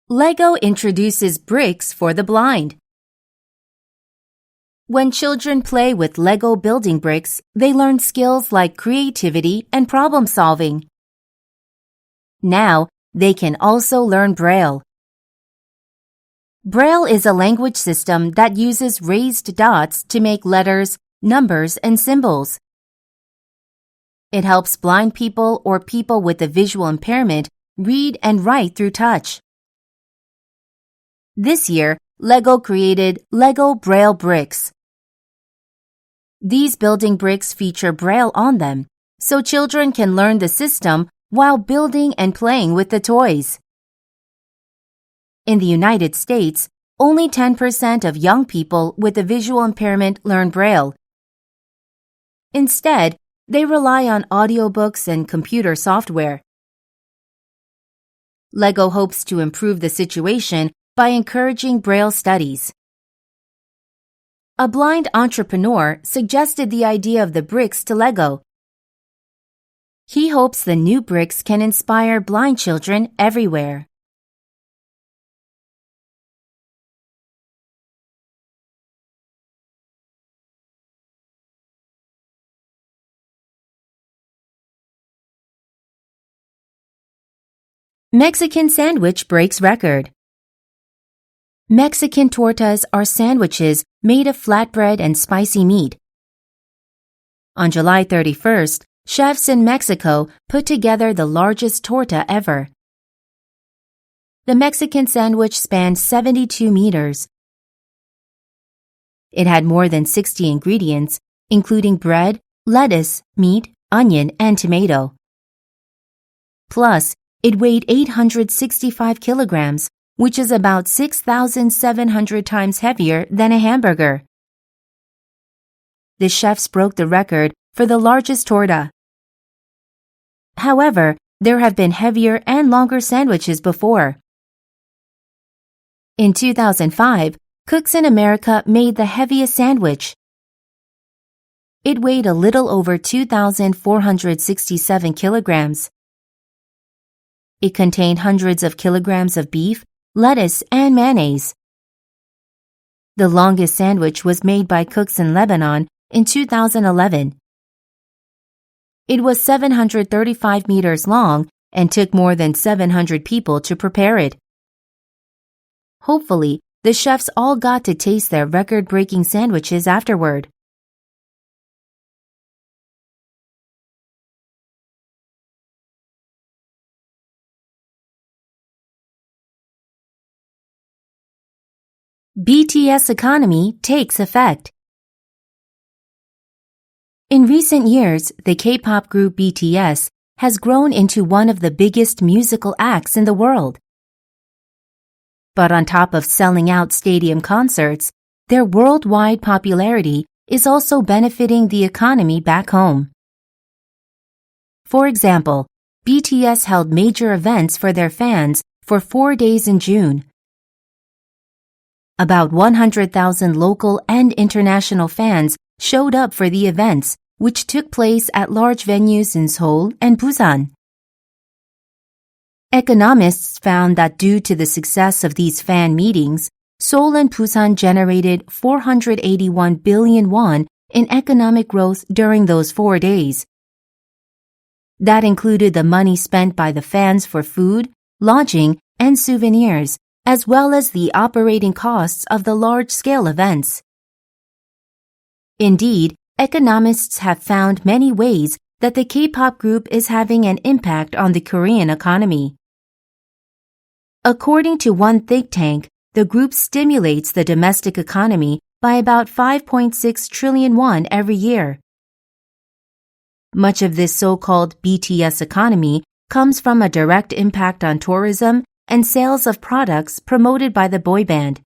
Lego introduces bricks for the blind. When children play with Lego building bricks, they learn skills like creativity and problem solving. Now, they can also learn Braille. Braille is a language system that uses raised dots to make letters, numbers, and symbols. It helps blind people or people with a visual impairment read and write through touch. This year, Lego created Lego Braille bricks. These building bricks feature Braille on them, so children can learn the system while building and playing with the toys. In the United States, only 10% of young people with a visual impairment learn Braille. Instead, they rely on audiobooks and computer software. Lego hopes to improve the situation by encouraging Braille studies. A blind entrepreneur suggested the idea of the bricks to Lego. He hopes the new bricks can inspire blind children everywhere. Mexican sandwich breaks record. Mexican tortas are sandwiches made of flatbread and spicy meat. On July 31st, chefs in Mexico put together the largest torta ever. The Mexican sandwich spanned 72 meters. It had more than 60 ingredients, including bread, lettuce, meat, onion, and tomato. Plus, it weighed 865 kilograms, which is about 6,700 times heavier than a hamburger. The chefs broke the record for the largest torta. However, there have been heavier and longer sandwiches before. In 2005, Cooks in America made the heaviest sandwich. It weighed a little over 2,467 kilograms. It contained hundreds of kilograms of beef, lettuce, and mayonnaise. The longest sandwich was made by Cooks in Lebanon in 2011. It was 735 meters long and took more than 700 people to prepare it. Hopefully, the chefs all got to taste their record-breaking sandwiches afterward. BTS economy takes effect. In recent years, the K-pop group BTS has grown into one of the biggest musical acts in the world. But on top of selling out stadium concerts, their worldwide popularity is also benefiting the economy back home. For example, BTS held major events for their fans for 4 days in June. About 100,000 local and international fans showed up for the events, which took place at large venues in Seoul and Busan. Economists found that due to the success of these fan meetings, Seoul and Busan generated 481 billion won in economic growth during those 4 days. That included the money spent by the fans for food, lodging, and souvenirs, as well as the operating costs of the large-scale events. Indeed, economists have found many ways that the K-pop group is having an impact on the Korean economy. According to one think tank, the group stimulates the domestic economy by about 5.6 trillion won every year. Much of this so-called BTS economy comes from a direct impact on tourism and sales of products promoted by the boy band.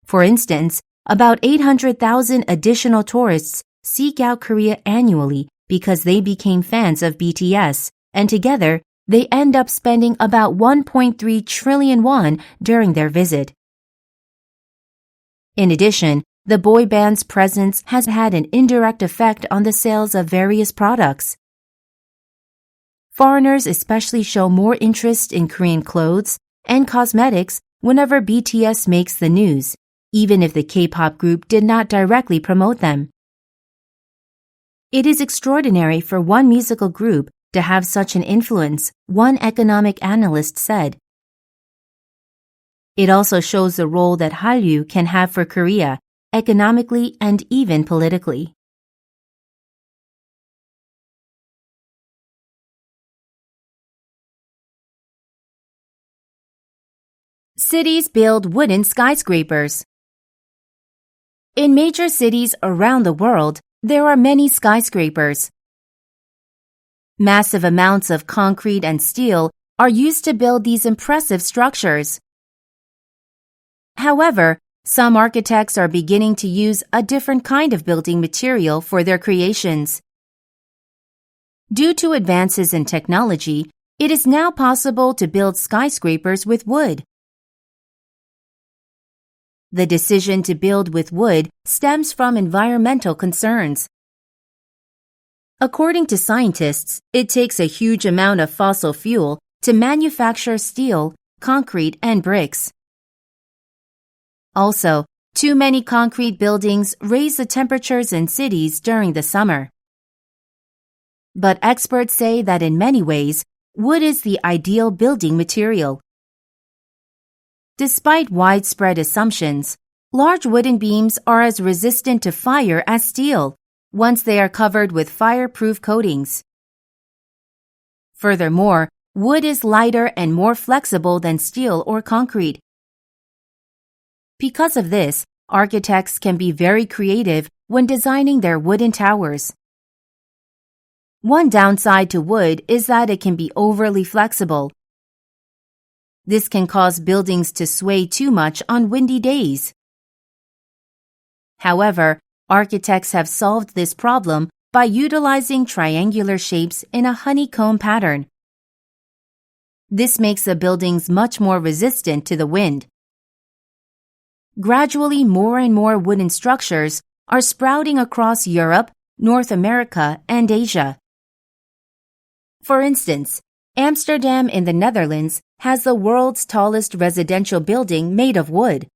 For instance, about 800,000 additional tourists seek out Korea annually because they became fans of BTS, and together, they end up spending about 1.3 trillion won during their visit. In addition, the boy band's presence has had an indirect effect on the sales of various products. Foreigners especially show more interest in Korean clothes, and cosmetics whenever BTS makes the news, even if the K-pop group did not directly promote them. It is extraordinary for one musical group to have such an influence, one economic analyst said. It also shows the role that Hallyu can have for Korea, economically and even politically. Cities build wooden skyscrapers. In major cities around the world, there are many skyscrapers. Massive amounts of concrete and steel are used to build these impressive structures. However, some architects are beginning to use a different kind of building material for their creations. Due to advances in technology, it is now possible to build skyscrapers with wood. The decision to build with wood stems from environmental concerns. According to scientists, it takes a huge amount of fossil fuel to manufacture steel, concrete, and bricks. Also, too many concrete buildings raise the temperatures in cities during the summer. But experts say that in many ways, wood is the ideal building material. Despite widespread assumptions, large wooden beams are as resistant to fire as steel once they are covered with fireproof coatings. Furthermore, wood is lighter and more flexible than steel or concrete. Because of this, architects can be very creative when designing their wooden towers. One downside to wood is that it can be overly flexible. This can cause buildings to sway too much on windy days. However, architects have solved this problem by utilizing triangular shapes in a honeycomb pattern. This makes the buildings much more resistant to the wind. Gradually, more and more wooden structures are sprouting across Europe, North America, and Asia. For instance, Amsterdam in the Netherlands has the world's tallest residential building made of wood.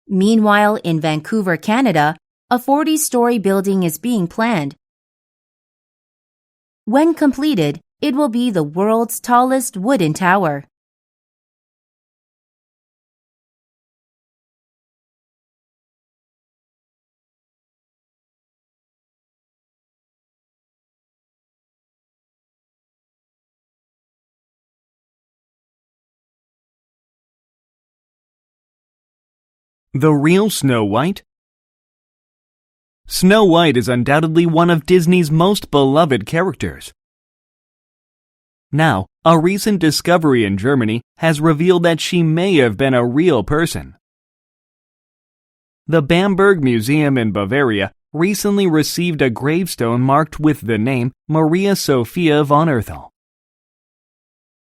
Meanwhile, in Vancouver, Canada, a 40-story building is being planned. When completed, it will be the world's tallest wooden tower. The real Snow White? Snow White is undoubtedly one of Disney's most beloved characters. Now, a recent discovery in Germany has revealed that she may have been a real person. The Bamberg Museum in Bavaria recently received a gravestone marked with the name Maria Sophia von Erthel.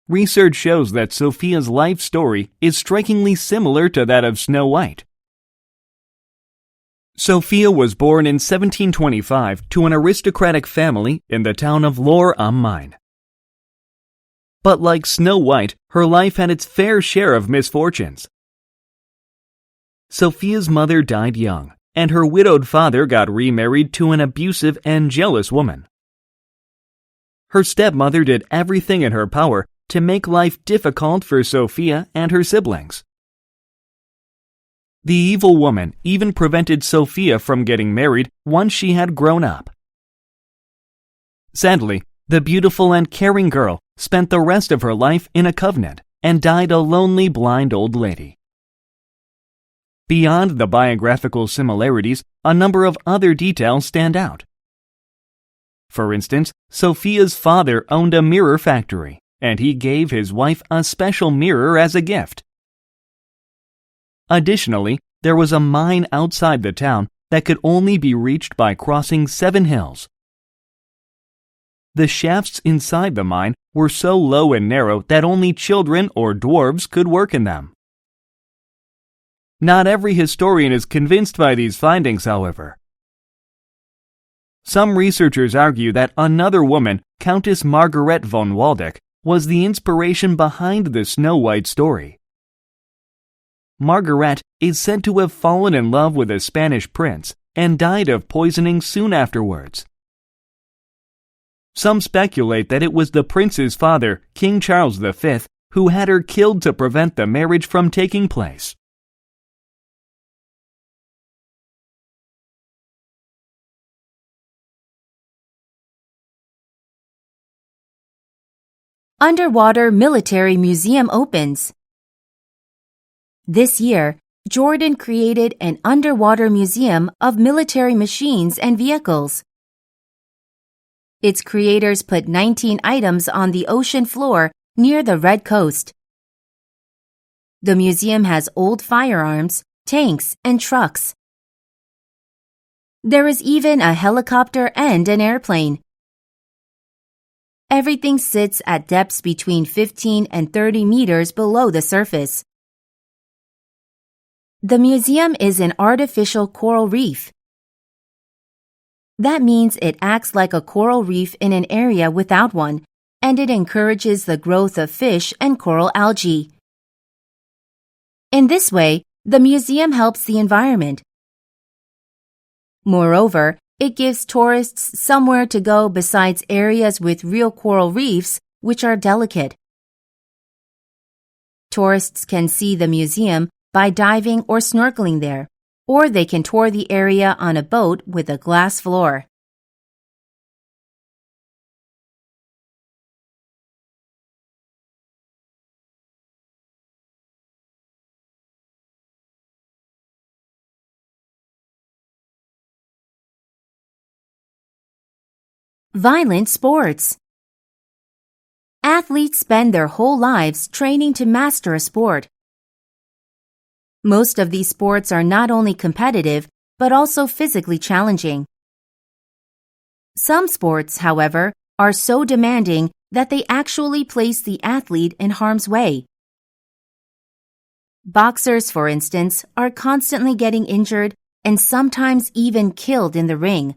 Research shows that Sophia's life story is strikingly similar to that of Snow White. Sophia was born in 1725 to an aristocratic family in the town of Lohr am Main. But like Snow White, her life had its fair share of misfortunes. Sophia's mother died young, and her widowed father got remarried to an abusive and jealous woman. Her stepmother did everything in her power to make life difficult for Sophia and her siblings. The evil woman even prevented Sophia from getting married once she had grown up. Sadly, the beautiful and caring girl spent the rest of her life in a convent and died a lonely blind old lady. Beyond the biographical similarities, a number of other details stand out. For instance, Sophia's father owned a mirror factory, and he gave his wife a special mirror as a gift. Additionally, there was a mine outside the town that could only be reached by crossing 7 hills. The shafts inside the mine were so low and narrow that only children or dwarves could work in them. Not every historian is convinced by these findings, however. Some researchers argue that another woman, Countess Margaret von Waldeck, was the inspiration behind the Snow White story. Margaret is said to have fallen in love with a Spanish prince and died of poisoning soon afterwards. Some speculate that it was the prince's father, King Charles V, who had her killed to prevent the marriage from taking place. Underwater Military Museum opens. This year, Jordan created an underwater museum of military machines and vehicles. Its creators put 19 items on the ocean floor near the Red Coast. The museum has old firearms, tanks, and trucks. There is even a helicopter and an airplane. Everything sits at depths between 15 and 30 meters below the surface. The museum is an artificial coral reef. That means it acts like a coral reef in an area without one, and it encourages the growth of fish and coral algae. In this way, the museum helps the environment. Moreover, it gives tourists somewhere to go besides areas with real coral reefs, which are delicate. Tourists can see the museum by diving or snorkeling there, or they can tour the area on a boat with a glass floor. Violent sports. Athletes spend their whole lives training to master a sport. Most of these sports are not only competitive, but also physically challenging. Some sports, however, are so demanding that they actually place the athlete in harm's way. Boxers, for instance, are constantly getting injured and sometimes even killed in the ring.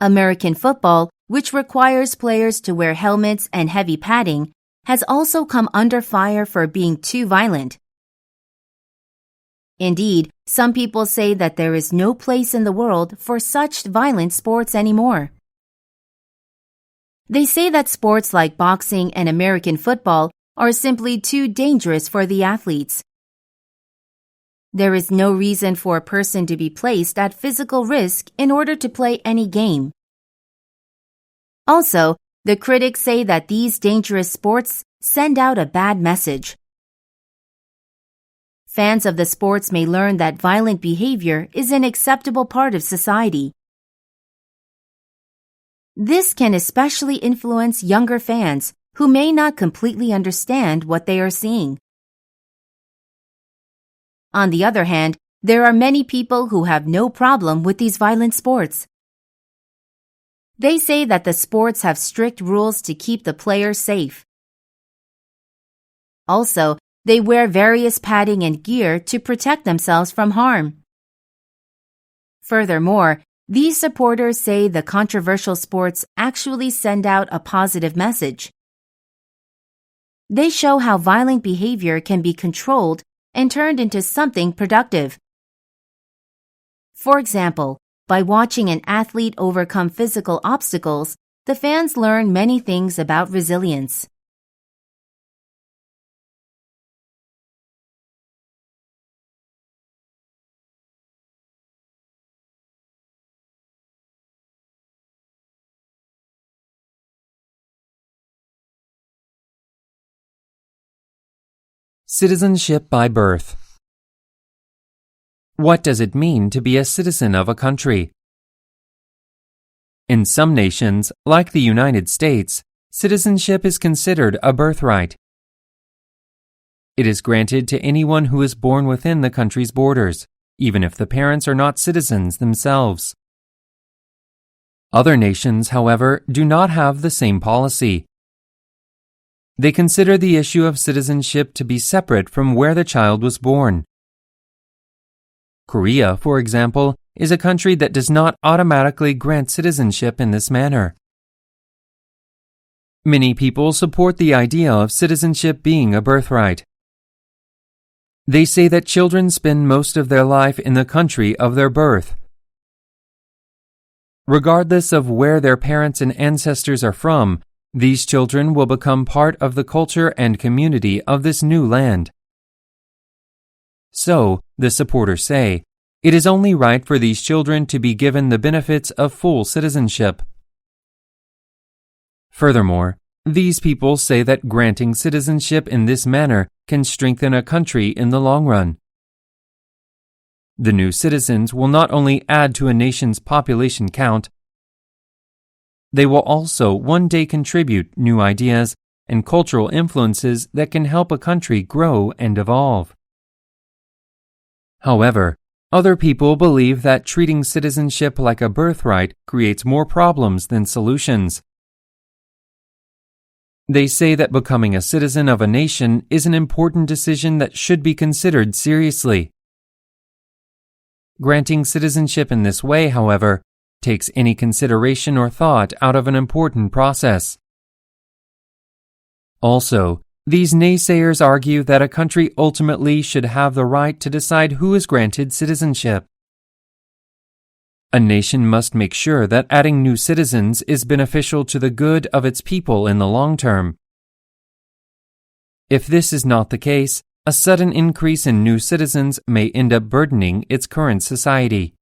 American football, which requires players to wear helmets and heavy padding, has also come under fire for being too violent. Indeed, some people say that there is no place in the world for such violent sports anymore. They say that sports like boxing and American football are simply too dangerous for the athletes. There is no reason for a person to be placed at physical risk in order to play any game. Also, the critics say that these dangerous sports send out a bad message. Fans of the sports may learn that violent behavior is an acceptable part of society. This can especially influence younger fans who may not completely understand what they are seeing. On the other hand, there are many people who have no problem with these violent sports. They say that the sports have strict rules to keep the players safe. Also, they wear various padding and gear to protect themselves from harm. Furthermore, these supporters say the controversial sports actually send out a positive message. They show how violent behavior can be controlled and turned into something productive. For example, by watching an athlete overcome physical obstacles, the fans learn many things about resilience. Citizenship by birth. What does it mean to be a citizen of a country? In some nations, like the United States, citizenship is considered a birthright. It is granted to anyone who is born within the country's borders, even if the parents are not citizens themselves. Other nations, however, do not have the same policy. They consider the issue of citizenship to be separate from where the child was born. Korea, for example, is a country that does not automatically grant citizenship in this manner. Many people support the idea of citizenship being a birthright. They say that children spend most of their life in the country of their birth. Regardless of where their parents and ancestors are from, these children will become part of the culture and community of this new land. So, the supporters say, it is only right for these children to be given the benefits of full citizenship. Furthermore, these people say that granting citizenship in this manner can strengthen a country in the long run. The new citizens will not only add to a nation's population count, they will also one day contribute new ideas and cultural influences that can help a country grow and evolve. However, other people believe that treating citizenship like a birthright creates more problems than solutions. They say that becoming a citizen of a nation is an important decision that should be considered seriously. Granting citizenship in this way, however, takes any consideration or thought out of an important process. Also, these naysayers argue that a country ultimately should have the right to decide who is granted citizenship. A nation must make sure that adding new citizens is beneficial to the good of its people in the long term. If this is not the case, a sudden increase in new citizens may end up burdening its current society.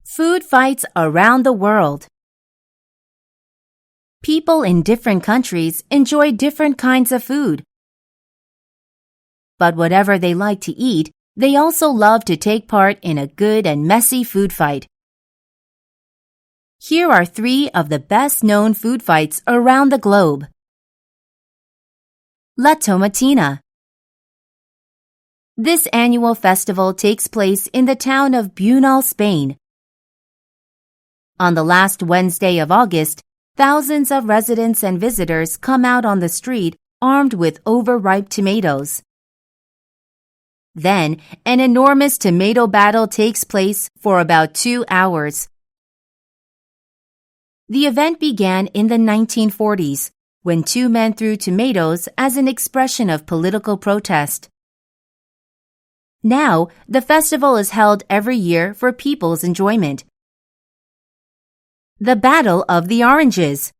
Food fights around the world. People in different countries enjoy different kinds of food. But whatever they like to eat, they also love to take part in a good and messy food fight. Here are 3 of the best-known food fights around the globe. La Tomatina. This annual festival takes place in the town of Bunal, Spain. On the last Wednesday of August, thousands of residents and visitors come out on the street armed with overripe tomatoes. Then, an enormous tomato battle takes place for about 2 hours. The event began in the 1940s, when 2 men threw tomatoes as an expression of political protest. Now, the festival is held every year for people's enjoyment. The Battle of the Oranges.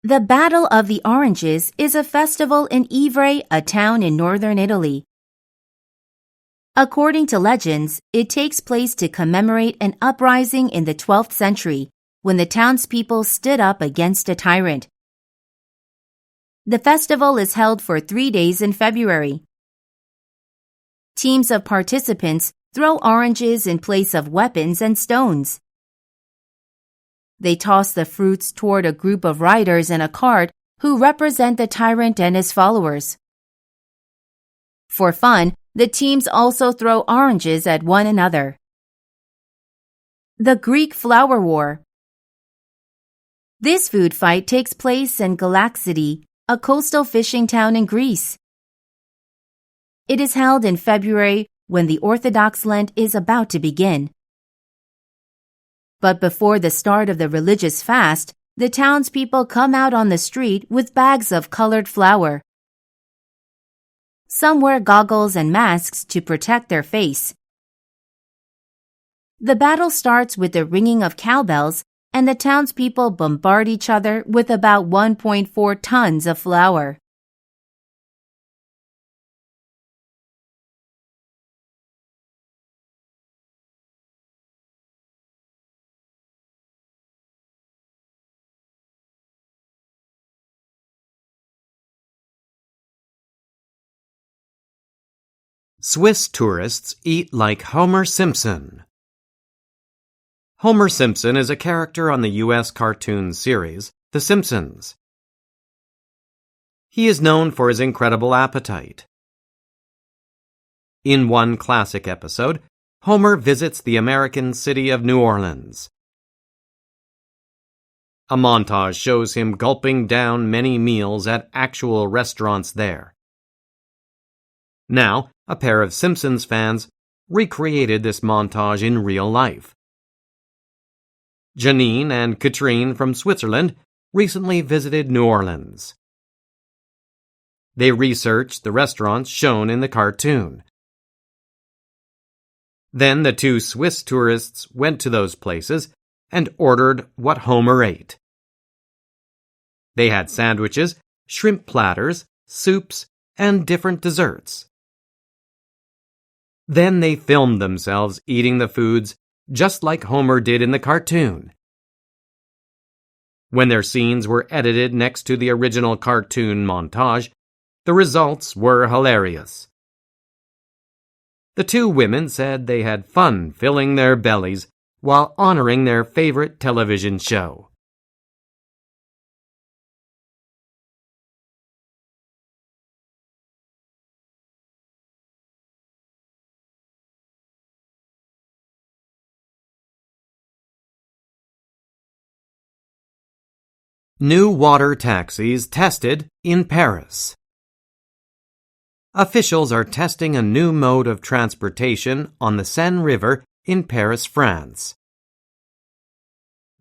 The Battle of the Oranges is a festival in Ivrea, a town in northern Italy. According to legends, it takes place to commemorate an uprising in the 12th century when the townspeople stood up against a tyrant. The festival is held for 3 days in February. Teams of participants throw oranges in place of weapons and stones. They toss the fruits toward a group of riders in a cart who represent the tyrant and his followers. For fun, the teams also throw oranges at one another. The Greek Flour War. This food fight takes place in Galaxity, a coastal fishing town in Greece. It is held in February when the Orthodox Lent is about to begin. But before the start of the religious fast, the townspeople come out on the street with bags of colored flour. Some wear goggles and masks to protect their face. The battle starts with the ringing of cowbells, and the townspeople bombard each other with about 1.4 tons of flour. Swiss tourists eat like Homer Simpson. Homer Simpson is a character on the U.S. cartoon series, The Simpsons. He is known for his incredible appetite. In one classic episode, Homer visits the American city of New Orleans. A montage shows him gulping down many meals at actual restaurants there. Now, a pair of Simpsons fans recreated this montage in real life. Janine and Katrine from Switzerland recently visited New Orleans. They researched the restaurants shown in the cartoon. Then the two Swiss tourists went to those places and ordered what Homer ate. They had sandwiches, shrimp platters, soups, and different desserts. Then they filmed themselves eating the foods just like Homer did in the cartoon. When their scenes were edited next to the original cartoon montage, the results were hilarious. The two women said they had fun filling their bellies while honoring their favorite television show. New water taxis tested in Paris. Officials are testing a new mode of transportation on the Seine River in Paris, France.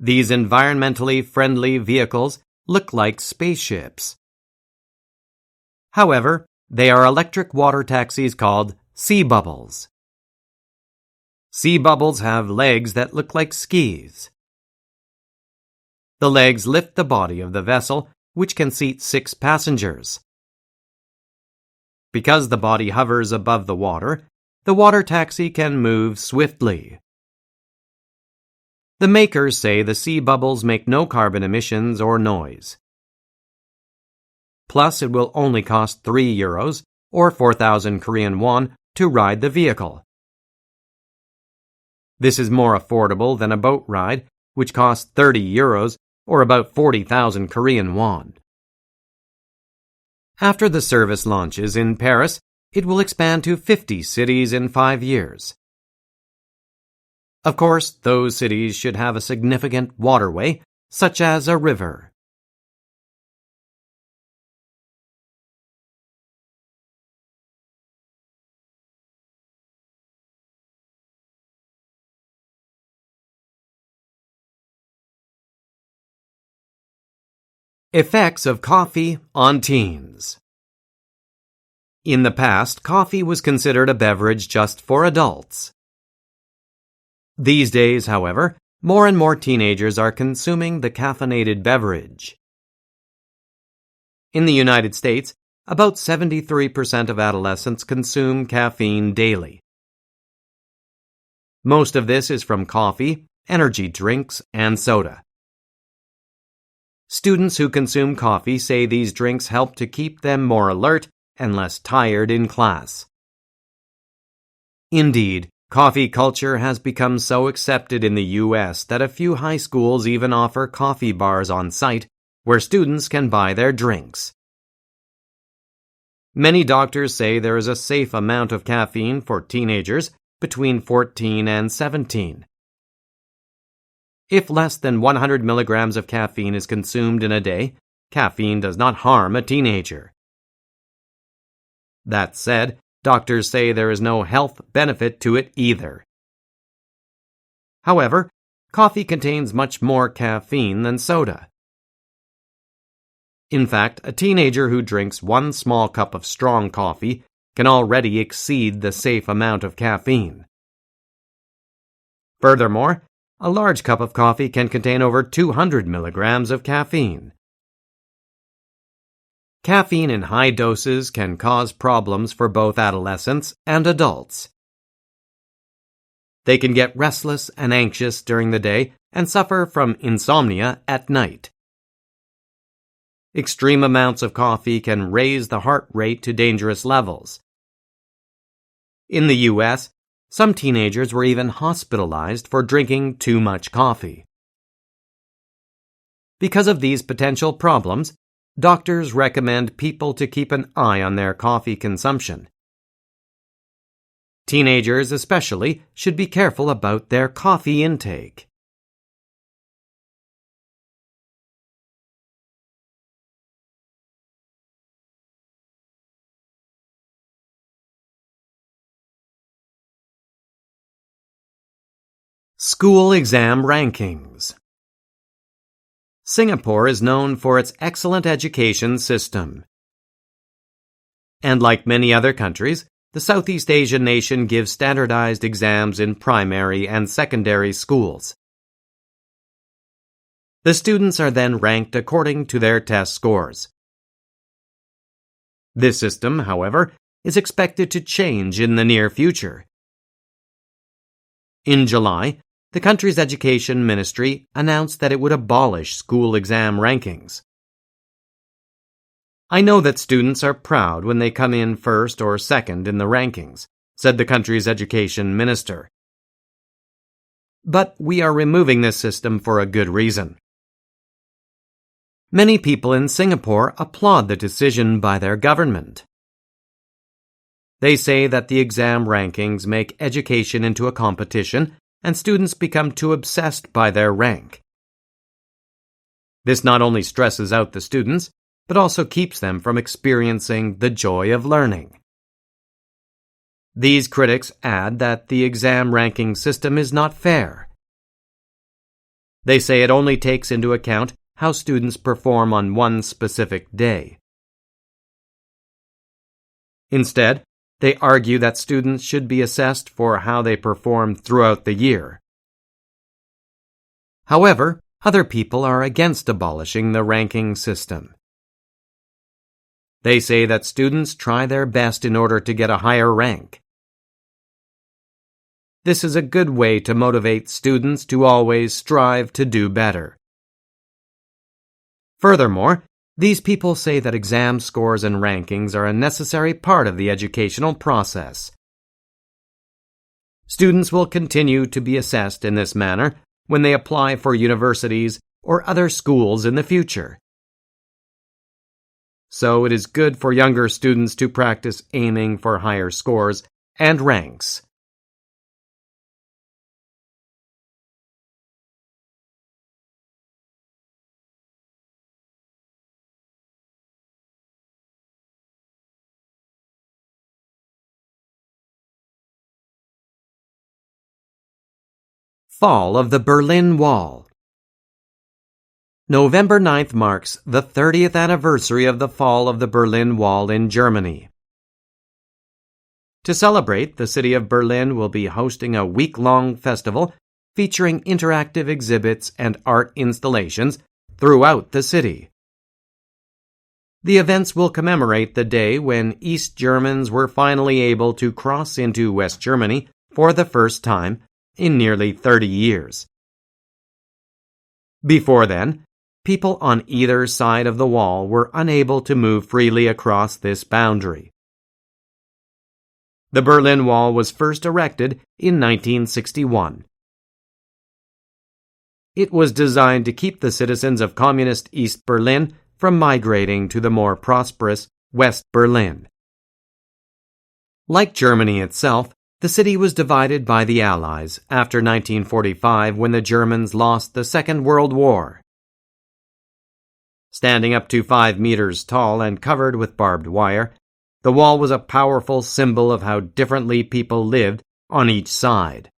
These environmentally friendly vehicles look like spaceships. However, they are electric water taxis called sea bubbles. Sea bubbles have legs that look like skis. The legs lift the body of the vessel, which can seat 6 passengers. Because the body hovers above the water taxi can move swiftly. The makers say the sea bubbles make no carbon emissions or noise. Plus, it will only cost €3 or 4,000 Korean won to ride the vehicle. This is more affordable than a boat ride, which costs €30 or about 40,000 Korean won. After the service launches in Paris, it will expand to 50 cities in 5 years. Of course, those cities should have a significant waterway, such as a river. Effects of coffee on teens. In the past, coffee was considered a beverage just for adults. These days, however, more and more teenagers are consuming the caffeinated beverage. In the United States, about 73% of adolescents consume caffeine daily. Most of this is from coffee, energy drinks, and soda. Students who consume coffee say these drinks help to keep them more alert and less tired in class. Indeed, coffee culture has become so accepted in the U.S. that a few high schools even offer coffee bars on site where students can buy their drinks. Many doctors say there is a safe amount of caffeine for teenagers between 14 and 17. If less than 100 milligrams of caffeine is consumed in a day, caffeine does not harm a teenager. That said, doctors say there is no health benefit to it either. However, coffee contains much more caffeine than soda. In fact, a teenager who drinks 1 small cup of strong coffee can already exceed the safe amount of caffeine. Furthermore, a large cup of coffee can contain over 200 milligrams of caffeine. Caffeine in high doses can cause problems for both adolescents and adults. They can get restless and anxious during the day and suffer from insomnia at night. Extreme amounts of coffee can raise the heart rate to dangerous levels. In the U.S., some teenagers were even hospitalized for drinking too much coffee. Because of these potential problems, doctors recommend people to keep an eye on their coffee consumption. Teenagers especially should be careful about their coffee intake. School exam rankings. Singapore is known for its excellent education system. And like many other countries, the Southeast Asian nation gives standardized exams in primary and secondary schools. The students are then ranked according to their test scores. This system, however, is expected to change in the near future. In July, the country's education ministry announced that it would abolish school exam rankings. "I know that students are proud when they come in first or second in the rankings," said the country's education minister. "But we are removing this system for a good reason." Many people in Singapore applaud the decision by their government. They say that the exam rankings make education into a competition and students become too obsessed by their rank. This not only stresses out the students, but also keeps them from experiencing the joy of learning. These critics add that the exam ranking system is not fair. They say it only takes into account how students perform on one specific day. Instead, they argue that students should be assessed for how they perform throughout the year. However, other people are against abolishing the ranking system. They say that students try their best in order to get a higher rank. This is a good way to motivate students to always strive to do better. Furthermore, these people say that exam scores and rankings are a necessary part of the educational process. Students will continue to be assessed in this manner when they apply for universities or other schools in the future. So it is good for younger students to practice aiming for higher scores and ranks. Fall of the Berlin Wall. November 9th marks the 30th anniversary of the fall of the Berlin Wall in Germany. To celebrate, the city of Berlin will be hosting a week-long festival featuring interactive exhibits and art installations throughout the city. The events will commemorate the day when East Germans were finally able to cross into West Germany for the first time in nearly 30 years. Before then, people on either side of the wall were unable to move freely across this boundary. The Berlin Wall was first erected in 1961. It was designed to keep the citizens of communist East Berlin from migrating to the more prosperous West Berlin. Like Germany itself, the city was divided by the Allies after 1945 when the Germans lost the Second World War. Standing up to 5 meters tall and covered with barbed wire, the wall was a powerful symbol of how differently people lived on each side.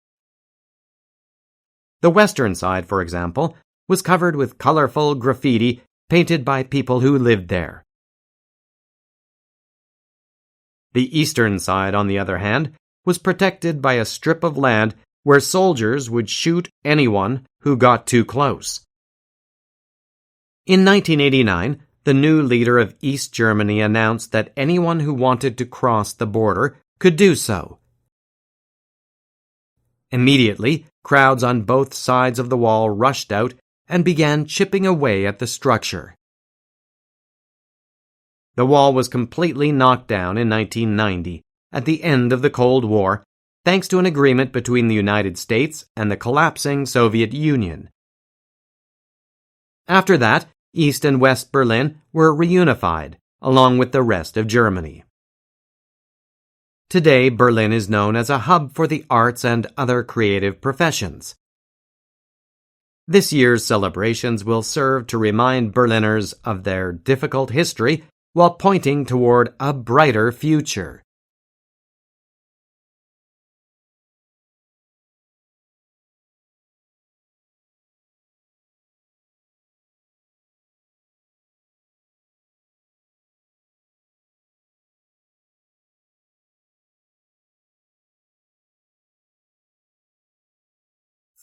The western side, for example, was covered with colorful graffiti painted by people who lived there. The eastern side, on the other hand, was protected by a strip of land where soldiers would shoot anyone who got too close. In 1989, the new leader of East Germany announced that anyone who wanted to cross the border could do so. Immediately, crowds on both sides of the wall rushed out and began chipping away at the structure. The wall was completely knocked down in 1990, at the end of the Cold War, thanks to an agreement between the United States and the collapsing Soviet Union. After that, East and West Berlin were reunified, along with the rest of Germany. Today, Berlin is known as a hub for the arts and other creative professions. This year's celebrations will serve to remind Berliners of their difficult history while pointing toward a brighter future.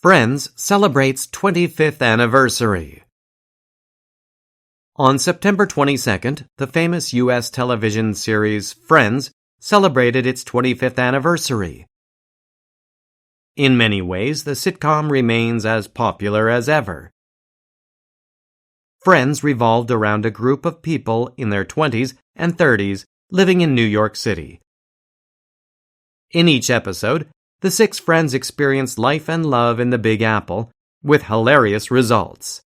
Friends celebrates 25th anniversary. On September 22nd, the famous U.S. television series Friends celebrated its 25th anniversary. In many ways, the sitcom remains as popular as ever. Friends revolved around a group of people in their 20s and 30s living in New York City. In each episode, the six friends experienced life and love in the Big Apple, with hilarious results.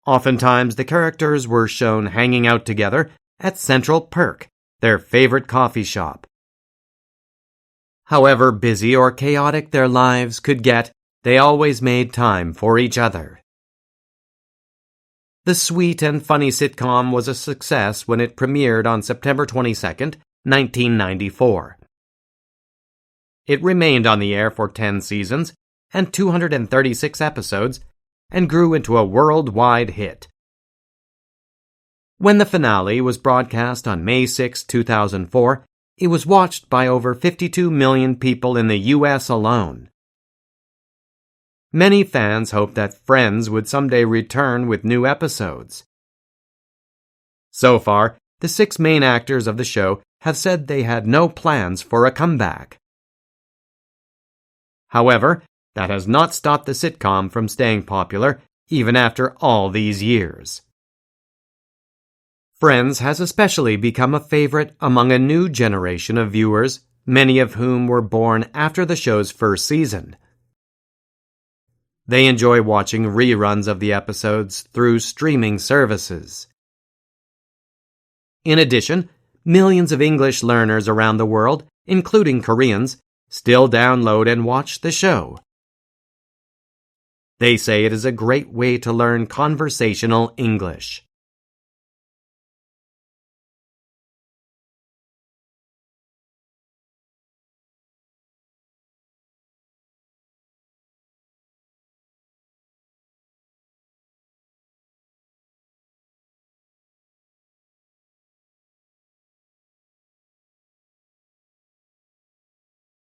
Oftentimes, the characters were shown hanging out together at Central Perk, their favorite coffee shop. However busy or chaotic their lives could get, they always made time for each other. The sweet and funny sitcom was a success when it premiered on September 22nd, 1994. It remained on the air for 10 seasons and 236 episodes and grew into a worldwide hit. When the finale was broadcast on May 6, 2004, it was watched by over 52 million people in the U.S. alone. Many fans hoped that Friends would someday return with new episodes. So far, the six main actors of the show have said they had no plans for a comeback. However, that has not stopped the sitcom from staying popular even after all these years. Friends has especially become a favorite among a new generation of viewers, many of whom were born after the show's first season. They enjoy watching reruns of the episodes through streaming services. In addition, millions of English learners around the world, including Koreans, still download and watch the show. They say it is a great way to learn conversational English.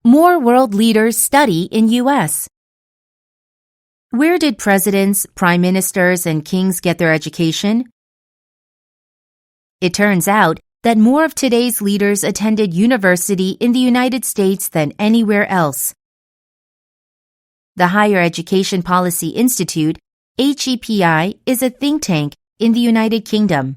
More world leaders study in U.S. Where did presidents, prime ministers, and kings get their education? It turns out that more of today's leaders attended university in the United States than anywhere else. The Higher Education Policy Institute, HEPI, is a think tank in the United Kingdom.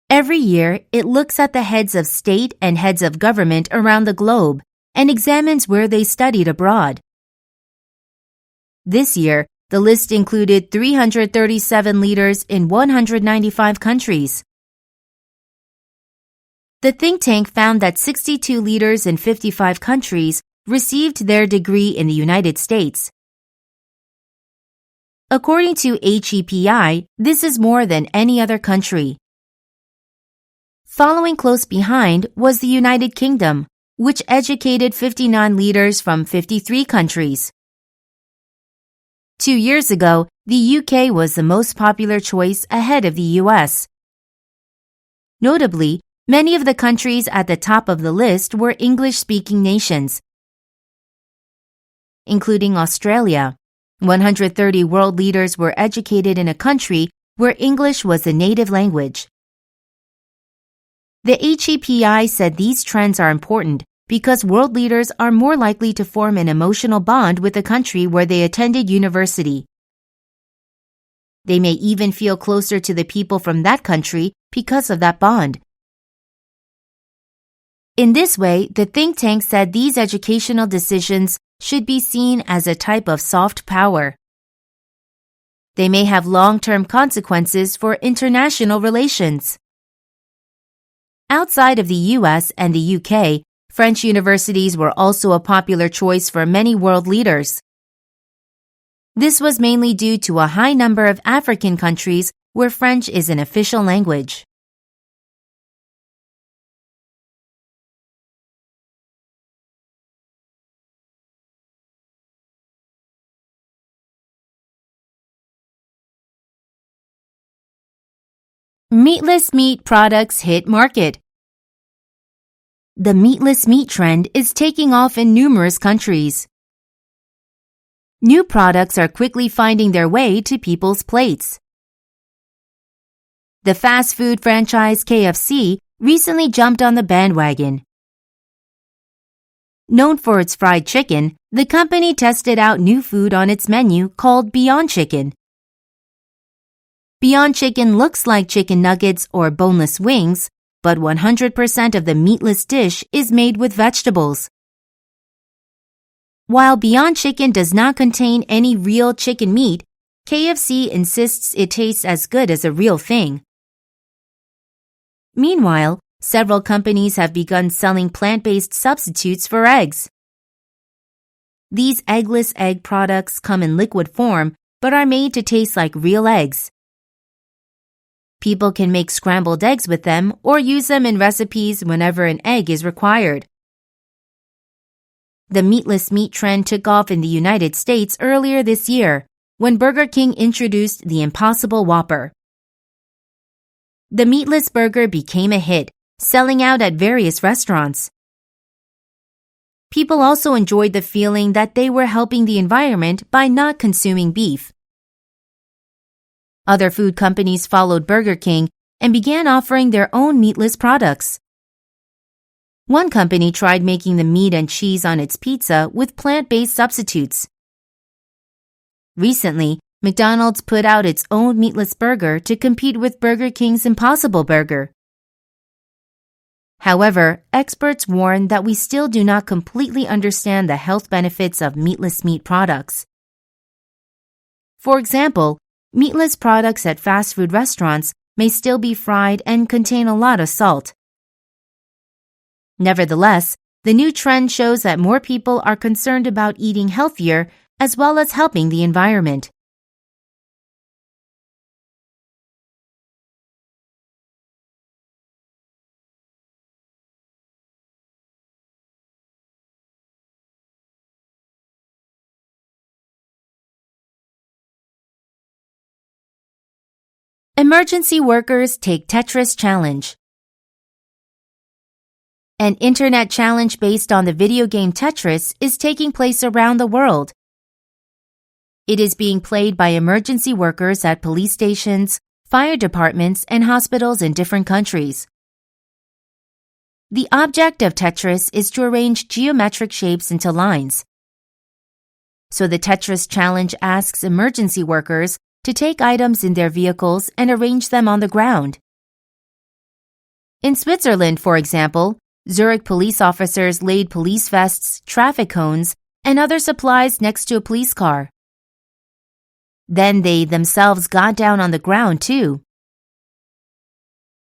Every year, it looks at the heads of state and heads of government around the globe and examines where they studied abroad. This year, the list included 337 leaders in 195 countries. The think tank found that 62 leaders in 55 countries received their degree in the United States. According to HEPI, this is more than any other country. Following close behind was the United Kingdom, which educated 59 leaders from 53 countries. 2 years ago, the UK was the most popular choice ahead of the US. Notably, many of the countries at the top of the list were English-speaking nations, including Australia. 130 world leaders were educated in a country where English was the native language. The HEPI said these trends are important because world leaders are more likely to form an emotional bond with the country where they attended university. They may even feel closer to the people from that country because of that bond. In this way, the think tank said these educational decisions should be seen as a type of soft power. They may have long-term consequences for international relations. Outside of the US and the UK, French universities were also a popular choice for many world leaders. This was mainly due to a high number of African countries where French is an official language. Meatless meat products hit market. The meatless meat trend is taking off in numerous countries. new products are quickly finding their way to people's plates. The fast food franchise KFC recently jumped on the bandwagon. Known for its fried chicken, the company tested out new food on its menu called Beyond Chicken. Beyond Chicken looks like chicken nuggets or boneless wings, but 100% of the meatless dish is made with vegetables. While Beyond Chicken does not contain any real chicken meat, KFC insists it tastes as good as a real thing. Meanwhile, several companies have begun selling plant-based substitutes for eggs. These eggless egg products come in liquid form but are made to taste like real eggs. People can make scrambled eggs with them or use them in recipes whenever an egg is required. The meatless meat trend took off in the United States earlier this year when Burger King introduced the Impossible Whopper. The meatless burger became a hit, selling out at various restaurants. People also enjoyed the feeling that they were helping the environment by not consuming beef. Other food companies followed Burger King and began offering their own meatless products. One company tried making the meat and cheese on its pizza with plant-based substitutes. Recently, McDonald's put out its own meatless burger to compete with Burger King's Impossible Burger. However, experts warn that we still do not completely understand the health benefits of meatless meat products. For example, meatless products at fast food restaurants may still be fried and contain a lot of salt. Nevertheless, the new trend shows that more people are concerned about eating healthier as well as helping the environment. Emergency workers take Tetris challenge. An internet challenge based on the video game Tetris is taking place around the world. It is being played by emergency workers at police stations, fire departments, and hospitals in different countries. The object of Tetris is to arrange geometric shapes into lines. So the Tetris challenge asks emergency workers to take items in their vehicles and arrange them on the ground. In Switzerland, for example, Zurich police officers laid police vests, traffic cones, and other supplies next to a police car. Then they themselves got down on the ground too.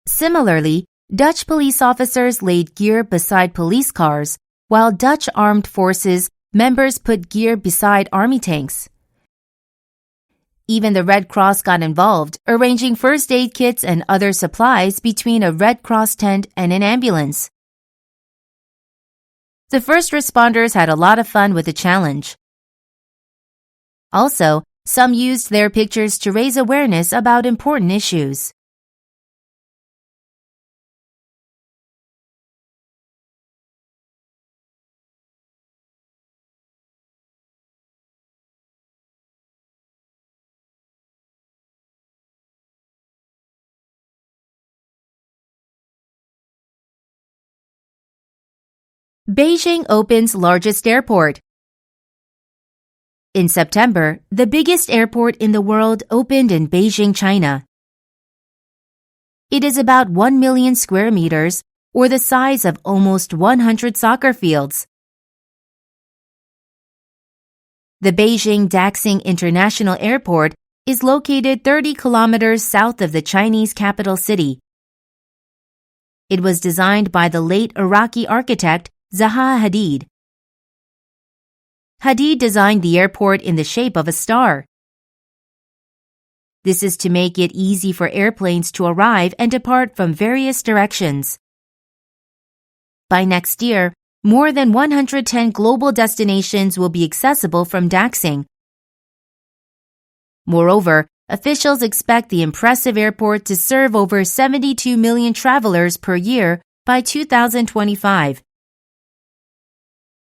Similarly, Dutch police officers laid gear beside police cars, while Dutch armed forces members put gear beside army tanks. Even the Red Cross got involved, arranging first aid kits and other supplies between a Red Cross tent and an ambulance. The first responders had a lot of fun with the challenge. Also, some used their pictures to raise awareness about important issues. Beijing opens largest airport. In September, the biggest airport in the world opened in Beijing, China. It is about 1 million square meters, or the size of almost 100 soccer fields. The Beijing Daxing International Airport is located 30 kilometers south of the Chinese capital city. It was designed by the late Iraqi architect Zaha Hadid. Hadid designed the airport in the shape of a star. This is to make it easy for airplanes to arrive and depart from various directions. By next year, more than 110 global destinations will be accessible from Daxing. Moreover, officials expect the impressive airport to serve over 72 million travelers per year by 2025.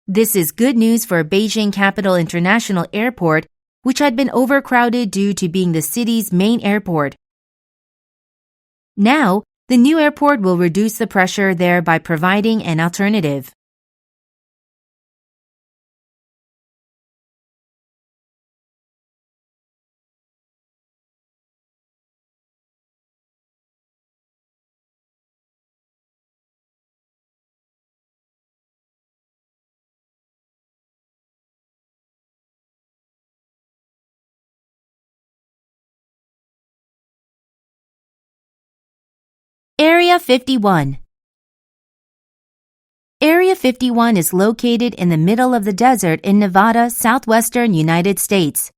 This is good news for Beijing Capital International Airport, which had been overcrowded due to being the city's main airport. Now, the new airport will reduce the pressure there by providing an alternative. Area 51. Area 51 is located in the middle of the desert in Nevada, southwestern United States.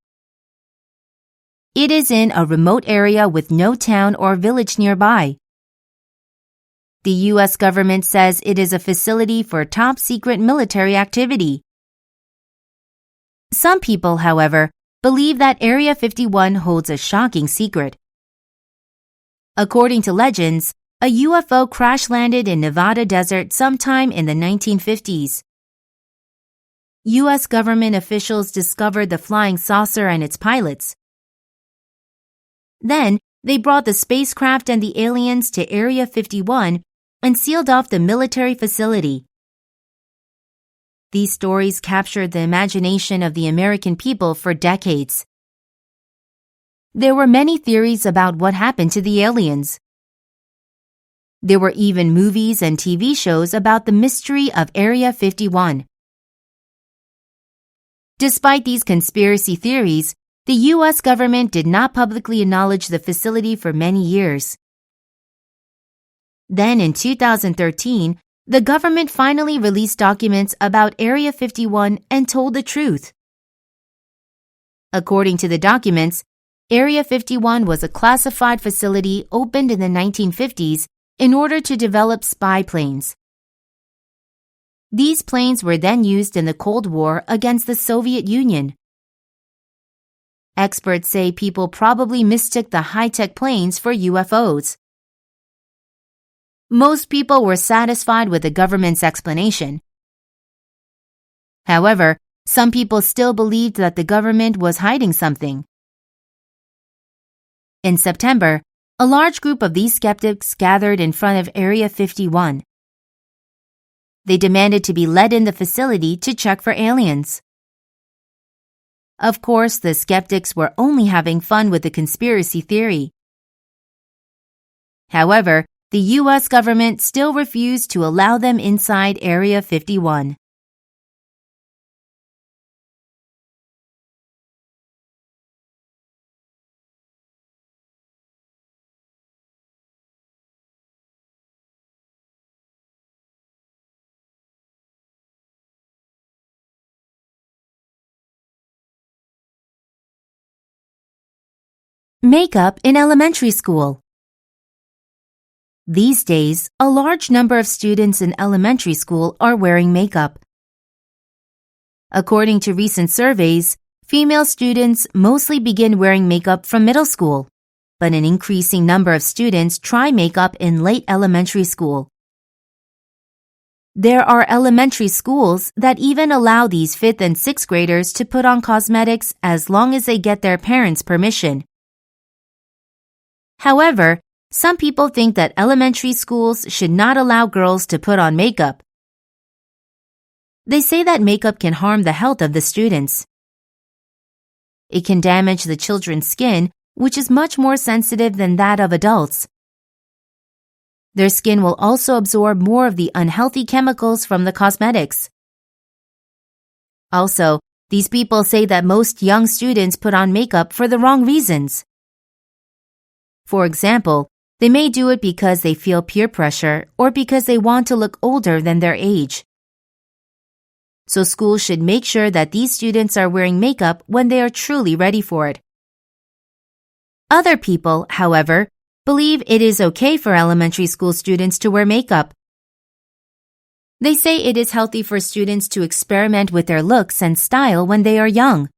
It is in a remote area with no town or village nearby. The U.S. government says it is a facility for top-secret military activity. Some people, however, believe that Area 51 holds a shocking secret. According to legends, a UFO crash-landed in Nevada desert sometime in the 1950s. U.S. government officials discovered the flying saucer and its pilots. Then, they brought the spacecraft and the aliens to Area 51 and sealed off the military facility. These stories captured the imagination of the American people for decades. There were many theories about what happened to the aliens. There were even movies and TV shows about the mystery of Area 51. Despite these conspiracy theories, the U.S. government did not publicly acknowledge the facility for many years. Then in 2013, the government finally released documents about Area 51 and told the truth. According to the documents, Area 51 was a classified facility opened in the 1950s in order to develop spy planes. These planes were then used in the Cold War against the Soviet Union. Experts say people probably mistook the high-tech planes for UFOs. Most people were satisfied with the government's explanation. However, some people still believed that the government was hiding something. In September, a large group of these skeptics gathered in front of Area 51. They demanded to be let in the facility to check for aliens. Of course, the skeptics were only having fun with the conspiracy theory. However, the U.S. government still refused to allow them inside Area 51. Makeup in elementary school. These days, a large number of students in elementary school are wearing makeup. According to recent surveys, female students mostly begin wearing makeup from middle school, but an increasing number of students try makeup in late elementary school. There are elementary schools that even allow these 5th and 6th graders to put on cosmetics as long as they get their parents' permission. However, some people think that elementary schools should not allow girls to put on makeup. They say that makeup can harm the health of the students. It can damage the children's skin, which is much more sensitive than that of adults. Their skin will also absorb more of the unhealthy chemicals from the cosmetics. Also, these people say that most young students put on makeup for the wrong reasons. For example, they may do it because they feel peer pressure or because they want to look older than their age. So schools should make sure that these students are wearing makeup when they are truly ready for it. Other people, however, believe it is okay for elementary school students to wear makeup. They say it is healthy for students to experiment with their looks and style when they are young.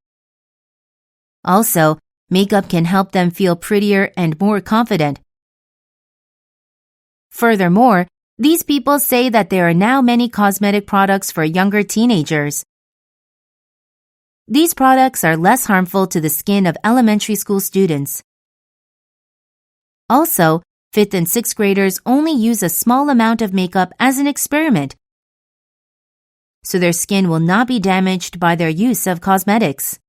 Also, makeup can help them feel prettier and more confident. Furthermore, These people say that there are now many cosmetic products for younger teenagers. These products are less harmful to the skin of elementary school students. Also, 5th and 6th graders only use a small amount of makeup as an experiment, so their skin will not be damaged by their use of cosmetics.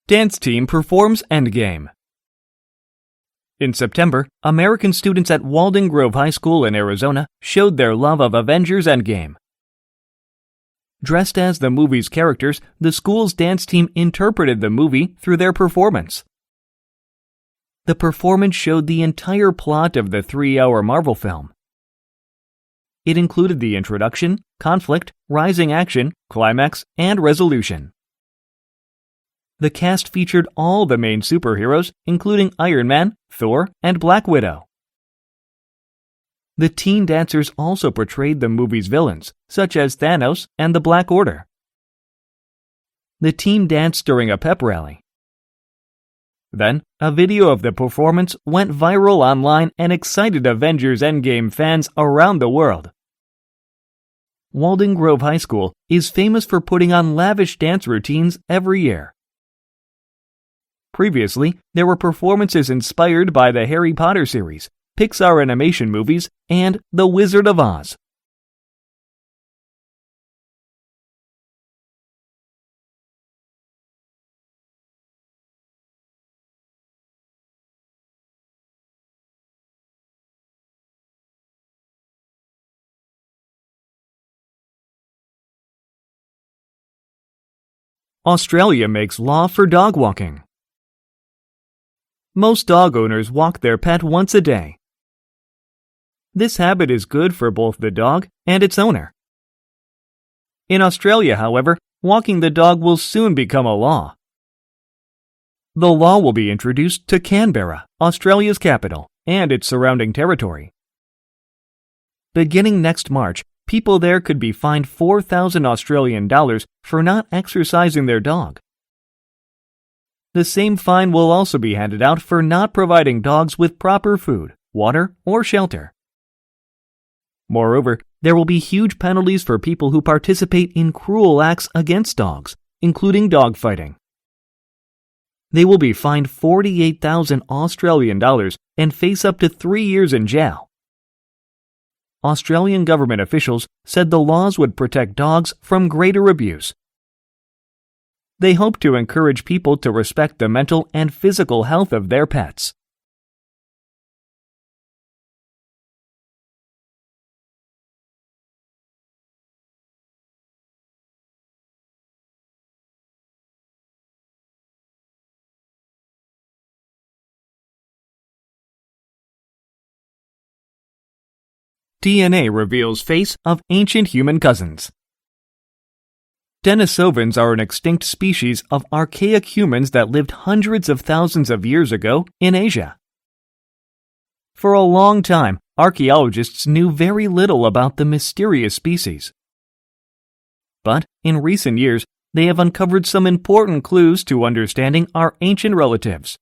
Dance team performs Endgame. In September, American students at Walden Grove High School in Arizona showed their love of Avengers Endgame. Dressed as the movie's characters, the school's dance team interpreted the movie through their performance. The performance showed the entire plot of the 3-hour Marvel film. It included the introduction, conflict, rising action, climax, and resolution. The cast featured all the main superheroes, including Iron Man, Thor, and Black Widow. The teen dancers also portrayed the movie's villains, such as Thanos and the Black Order. The team danced during a pep rally. Then, a video of the performance went viral online and excited Avengers Endgame fans around the world. Walden Grove High School is famous for putting on lavish dance routines every year. Previously, there were performances inspired by the Harry Potter series, Pixar animation movies, and The Wizard of Oz. Australia makes law for dog walking. Most dog owners walk their pet once a day. This habit is good for both the dog and its owner. In Australia, however, walking the dog will soon become a law. The law will be introduced to Canberra, Australia's capital, and its surrounding territory. Beginning next March, people there could be fined 4,000 Australian dollars for not exercising their dog. The same fine will also be handed out for not providing dogs with proper food, water, or shelter. Moreover, there will be huge penalties for people who participate in cruel acts against dogs, including dog fighting. They will be fined 48,000 Australian dollars and face up to 3 years in jail. Australian government officials said the laws would protect dogs from greater abuse. They hope to encourage people to respect the mental and physical health of their pets. DNA reveals face of ancient human cousins. Denisovans are an extinct species of archaic humans that lived hundreds of thousands of years ago in Asia. For a long time, archaeologists knew very little about the mysterious species. But in recent years, they have uncovered some important clues to understanding our ancient relatives.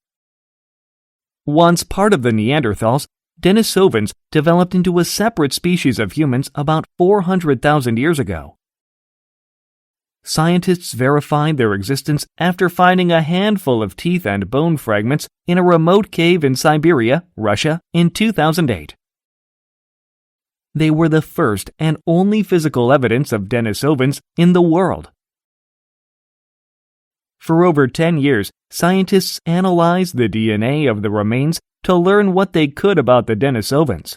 Once part of the Neanderthals, Denisovans developed into a separate species of humans about 400,000 years ago. Scientists verified their existence after finding a handful of teeth and bone fragments in a remote cave in Siberia, Russia, in 2008. They were the first and only physical evidence of Denisovans in the world. For over 10 years, scientists analyzed the DNA of the remains to learn what they could about the Denisovans.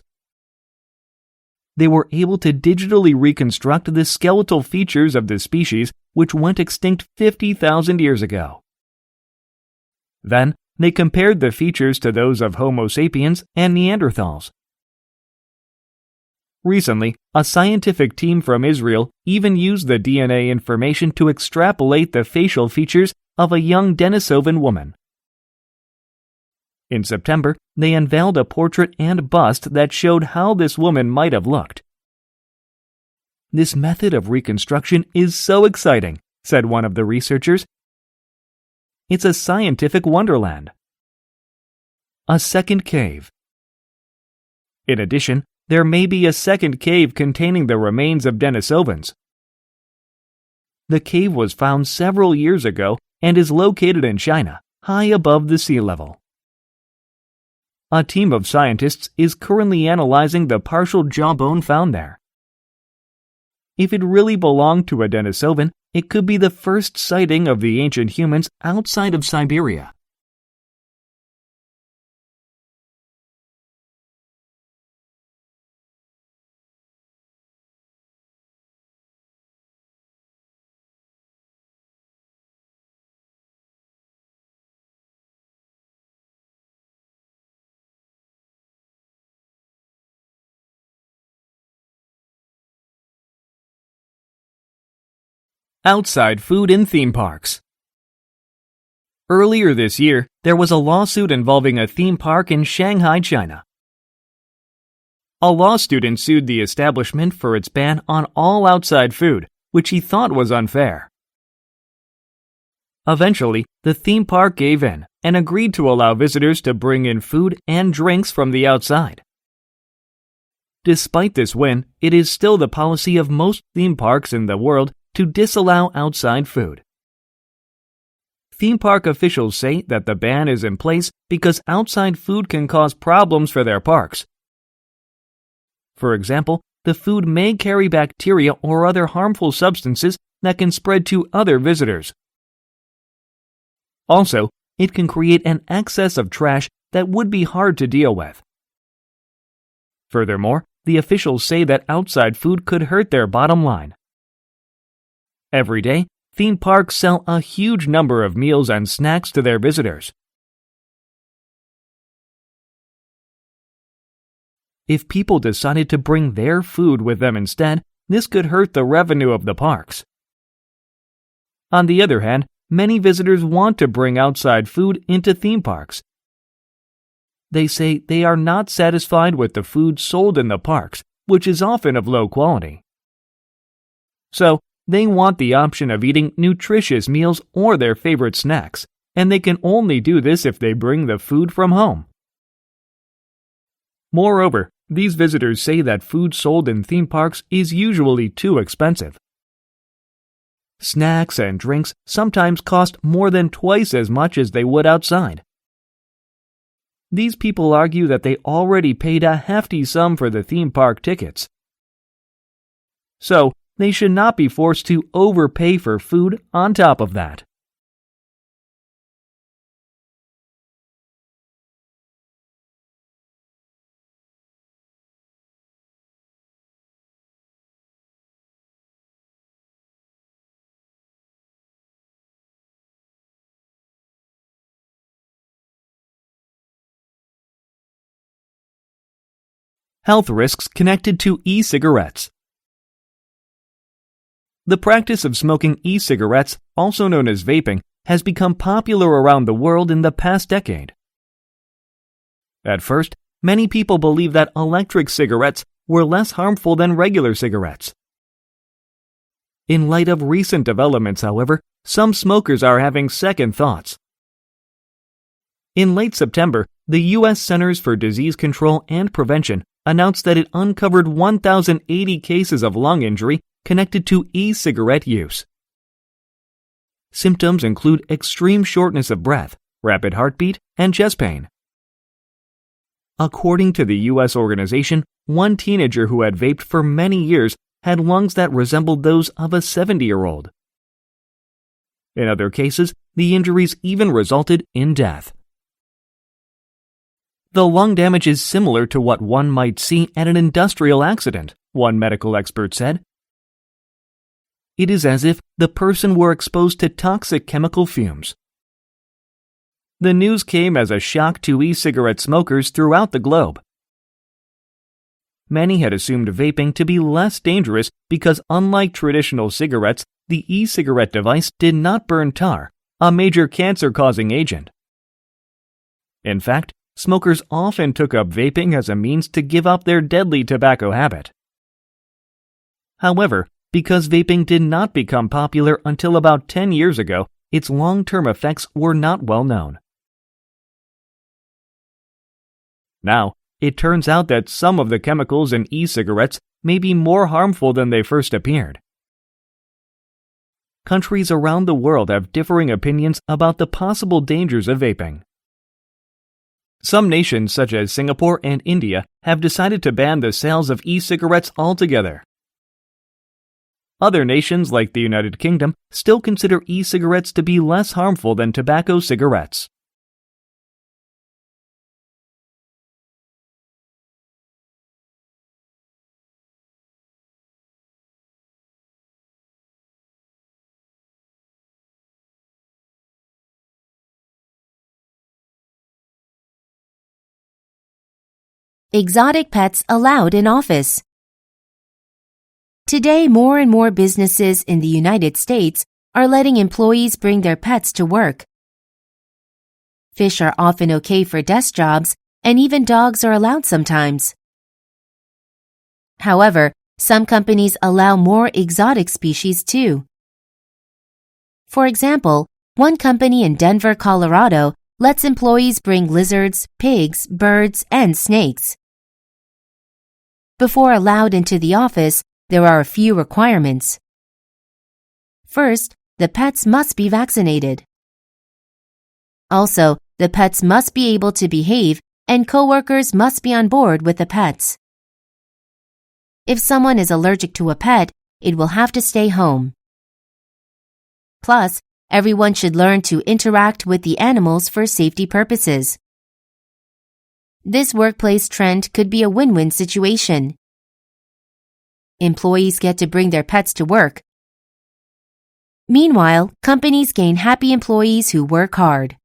They were able to digitally reconstruct the skeletal features of the species which went extinct 50,000 years ago. Then, they compared the features to those of Homo sapiens and Neanderthals. Recently, a scientific team from Israel even used the DNA information to extrapolate the facial features of a young Denisovan woman. In September, they unveiled a portrait and bust that showed how this woman might have looked. "This method of reconstruction is so exciting," said one of the researchers. "It's a scientific wonderland." A second cave. In addition, there may be a second cave containing the remains of Denisovans. The cave was found several years ago and is located in China, high above the sea level. A team of scientists is currently analyzing the partial jawbone found there. If it really belonged to a Denisovan, it could be the first sighting of the ancient humans outside of Siberia. Outside food in theme parks. Earlier this year, there was a lawsuit involving a theme park in Shanghai, China. A law student sued the establishment for its ban on all outside food, which he thought was unfair. Eventually, the theme park gave in and agreed to allow visitors to bring in food and drinks from the outside. Despite this win, it is still the policy of most theme parks in the world to disallow outside food. Theme park officials say that the ban is in place because outside food can cause problems for their parks. For example, the food may carry bacteria or other harmful substances that can spread to other visitors. Also, it can create an excess of trash that would be hard to deal with. Furthermore, the officials say that outside food could hurt their bottom line. Every day, theme parks sell a huge number of meals and snacks to their visitors. If people decided to bring their food with them instead, this could hurt the revenue of the parks. On the other hand, many visitors want to bring outside food into theme parks. They say they are not satisfied with the food sold in the parks, which is often of low quality. So, they want the option of eating nutritious meals or their favorite snacks, and they can only do this if they bring the food from home. Moreover, these visitors say that food sold in theme parks is usually too expensive. Snacks and drinks sometimes cost more than twice as much as they would outside. These people argue that they already paid a hefty sum for the theme park tickets. So, they should not be forced to overpay for food on top of that. Health risks connected to e-cigarettes. The practice of smoking e-cigarettes, also known as vaping, has become popular around the world in the past decade. At first, many people believed that electric cigarettes were less harmful than regular cigarettes. In light of recent developments, however, some smokers are having second thoughts. In late September, the U.S. Centers for Disease Control and Prevention announced that it uncovered 1,080 cases of lung injury connected to e-cigarette use. Symptoms include extreme shortness of breath, rapid heartbeat, and chest pain. According to the U.S. organization, one teenager who had vaped for many years had lungs that resembled those of a 70-year-old. In other cases, the injuries even resulted in death. The lung damage is similar to what one might see at an industrial accident, one medical expert said. It is as if the person were exposed to toxic chemical fumes. The news came as a shock to e-cigarette smokers throughout the globe. Many had assumed vaping to be less dangerous because, unlike traditional cigarettes, the e-cigarette device did not burn tar, a major cancer-causing agent. In fact, smokers often took up vaping as a means to give up their deadly tobacco habit. However, because vaping did not become popular until about 10 years ago, its long-term effects were not well known. Now, it turns out that some of the chemicals in e-cigarettes may be more harmful than they first appeared. Countries around the world have differing opinions about the possible dangers of vaping. Some nations, such as Singapore and India, have decided to ban the sales of e-cigarettes altogether. Other nations, like the United Kingdom, still consider e-cigarettes to be less harmful than tobacco cigarettes. Exotic pets allowed in office. Today, more and more businesses in the United States are letting employees bring their pets to work. Fish are often okay for desk jobs, and even dogs are allowed sometimes. However, some companies allow more exotic species too. For example, one company in Denver, Colorado, lets employees bring lizards, pigs, birds, and snakes. Before allowed into the office, there are a few requirements. First, the pets must be vaccinated. Also, the pets must be able to behave, and coworkers must be on board with the pets. If someone is allergic to a pet, it will have to stay home. Plus, everyone should learn to interact with the animals for safety purposes. This workplace trend could be a win-win situation. Employees get to bring their pets to work. Meanwhile, companies gain happy employees who work hard.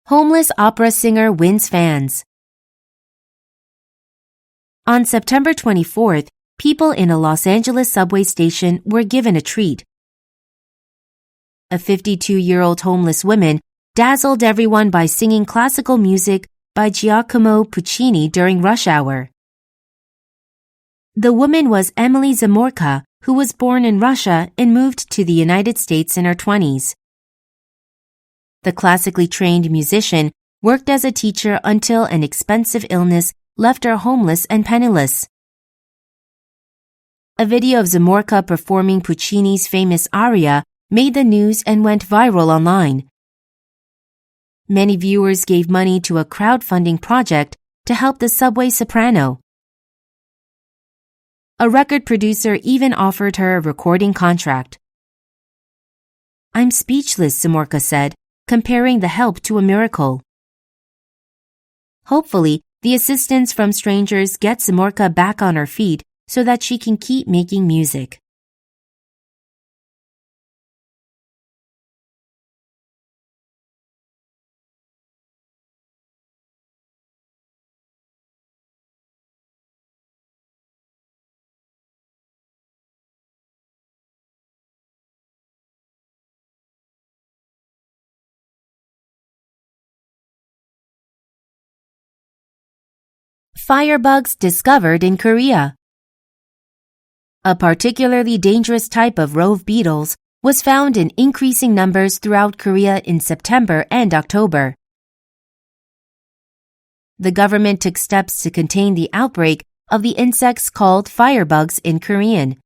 Homeless opera singer wins fans. On September 24th, people in a Los Angeles subway station were given a treat. A 52-year-old homeless woman dazzled everyone by singing classical music by Giacomo Puccini during rush hour. The woman was Emily Zamorka, who was born in Russia and moved to the United States in her 20s. The classically trained musician worked as a teacher until an expensive illness left her homeless and penniless. A video of Zamorka performing Puccini's famous aria made the news and went viral online. Many viewers gave money to a crowdfunding project to help the subway soprano. A record producer even offered her a recording contract. "I'm speechless," Zamorka said, comparing the help to a miracle. Hopefully, the assistance from strangers gets Zamorka back on her feet so that she can keep making music. Firebugs discovered in Korea. A particularly dangerous type of rove beetles was found in increasing numbers throughout Korea in September and October. The government took steps to contain the outbreak of the insects called firebugs in Korean.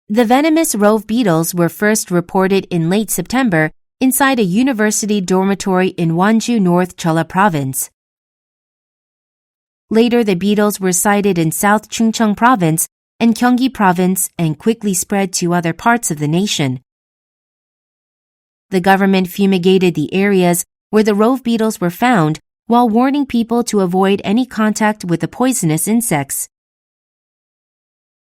The venomous rove beetles were first reported in late September inside a university dormitory in Wonju, North Jeolla Province. Later, the beetles were sighted in South Chungcheong Province and Gyeonggi Province and quickly spread to other parts of the nation. The government fumigated the areas where the rove beetles were found while warning people to avoid any contact with the poisonous insects.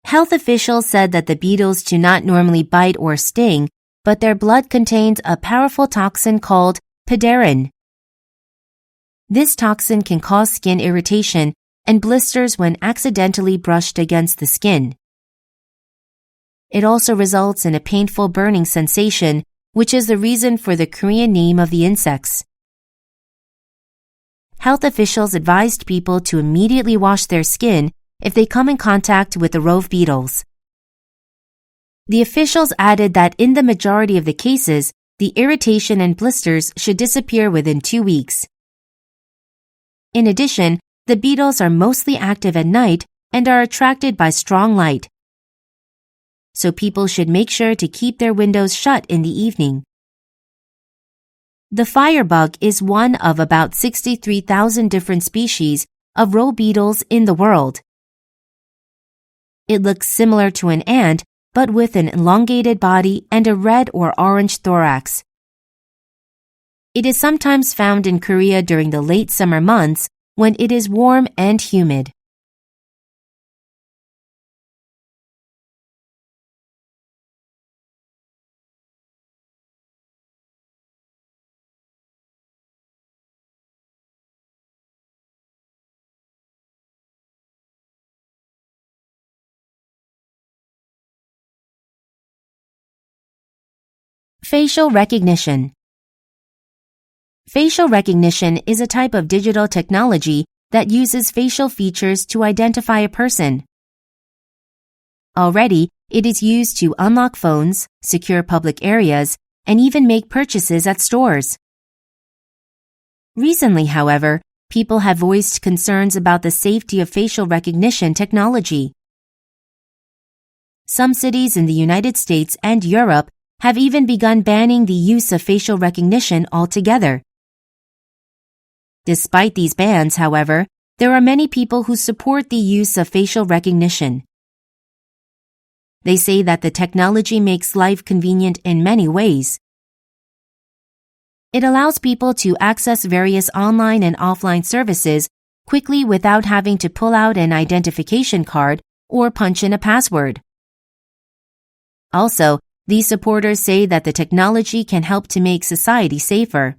Health officials said that the beetles do not normally bite or sting, but their blood contains a powerful toxin called piderin. This toxin can cause skin irritation and blisters when accidentally brushed against the skin. It also results in a painful burning sensation, which is the reason for the Korean name of the insects. Health officials advised people to immediately wash their skin if they come in contact with the rove beetles. The officials added that in the majority of the cases, the irritation and blisters should disappear within 2 weeks. In addition, the beetles are mostly active at night and are attracted by strong light. So people should make sure to keep their windows shut in the evening. The firebug is one of about 63,000 different species of rove beetles in the world. It looks similar to an ant, but with an elongated body and a red or orange thorax. It is sometimes found in Korea during the late summer months when it is warm and humid. Facial recognition. Facial recognition is a type of digital technology that uses facial features to identify a person. Already, it is used to unlock phones, secure public areas, and even make purchases at stores. Recently, however, people have voiced concerns about the safety of facial recognition technology. Some cities in the United States and Europe have even begun banning the use of facial recognition altogether. Despite these bans, however, there are many people who support the use of facial recognition. They say that the technology makes life convenient in many ways. It allows people to access various online and offline services quickly without having to pull out an identification card or punch in a password. Also, these supporters say that the technology can help to make society safer.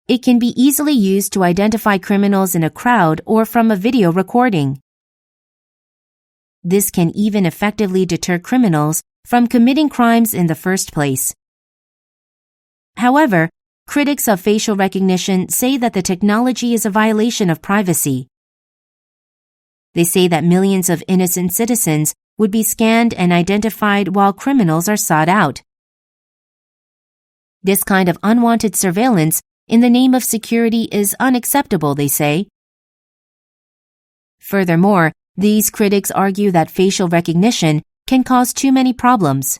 It can be easily used to identify criminals in a crowd or from a video recording. This can even effectively deter criminals from committing crimes in the first place. However, critics of facial recognition say that the technology is a violation of privacy. They say that millions of innocent citizens would be scanned and identified while criminals are sought out. This kind of unwanted surveillance in the name of security is unacceptable, they say. Furthermore, these critics argue that facial recognition can cause too many problems.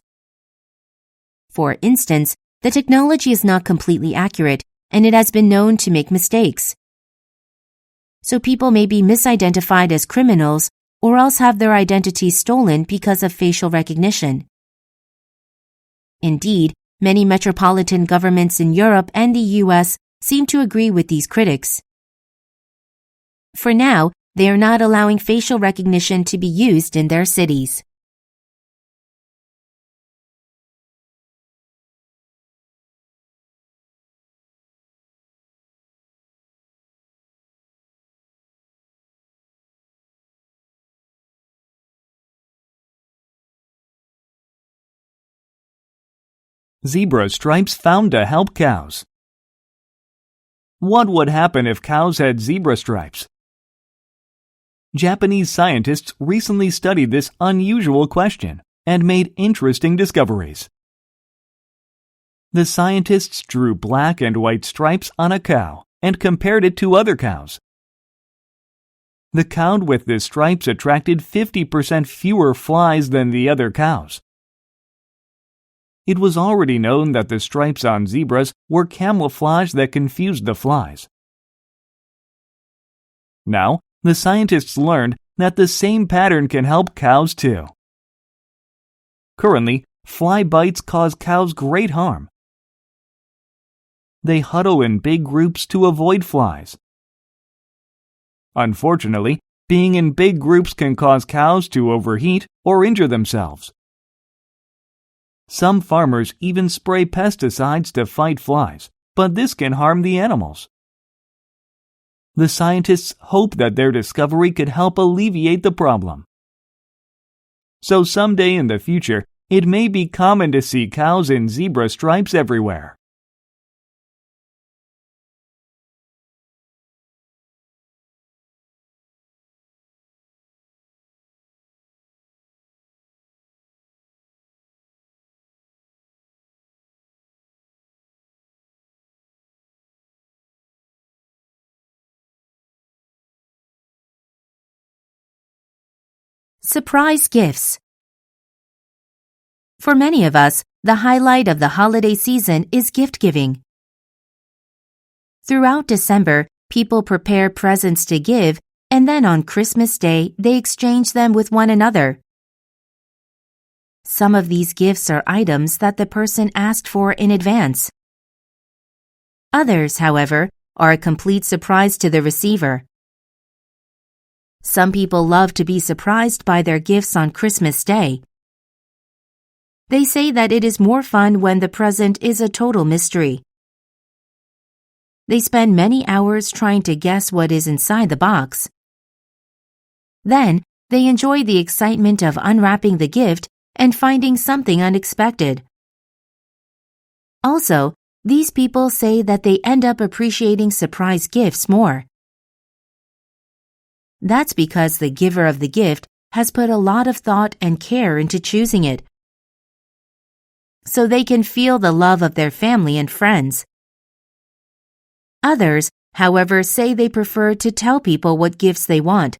For instance, the technology is not completely accurate, and it has been known to make mistakes. So people may be misidentified as criminals or else have their identities stolen because of facial recognition. Indeed, many metropolitan governments in Europe and the US seem to agree with these critics. For now, they are not allowing facial recognition to be used in their cities. Zebra stripes found to help cows. What would happen if cows had zebra stripes? Japanese scientists recently studied this unusual question and made interesting discoveries. The scientists drew black and white stripes on a cow and compared it to other cows. The cow with the stripes attracted 50% fewer flies than the other cows. It was already known that the stripes on zebras were camouflage that confused the flies. Now, the scientists learned that the same pattern can help cows too. Currently, fly bites cause cows great harm. They huddle in big groups to avoid flies. Unfortunately, being in big groups can cause cows to overheat or injure themselves. Some farmers even spray pesticides to fight flies, but this can harm the animals. The scientists hope that their discovery could help alleviate the problem. so someday in the future, it may be common to see cows in zebra stripes everywhere. Surprise gifts. For many of us, the highlight of the holiday season is gift giving. Throughout December, people prepare presents to give, and then on Christmas Day, they exchange them with one another. Some of these gifts are items that the person asked for in advance. Others, however, are a complete surprise to the receiver. Some people love to be surprised by their gifts on Christmas Day. They say that it is more fun when the present is a total mystery. They spend many hours trying to guess what is inside the box. Then, they enjoy the excitement of unwrapping the gift and finding something unexpected. Also, these people say that they end up appreciating surprise gifts more. That's because the giver of the gift has put a lot of thought and care into choosing it, so they can feel the love of their family and friends. Others, however, say they prefer to tell people what gifts they want.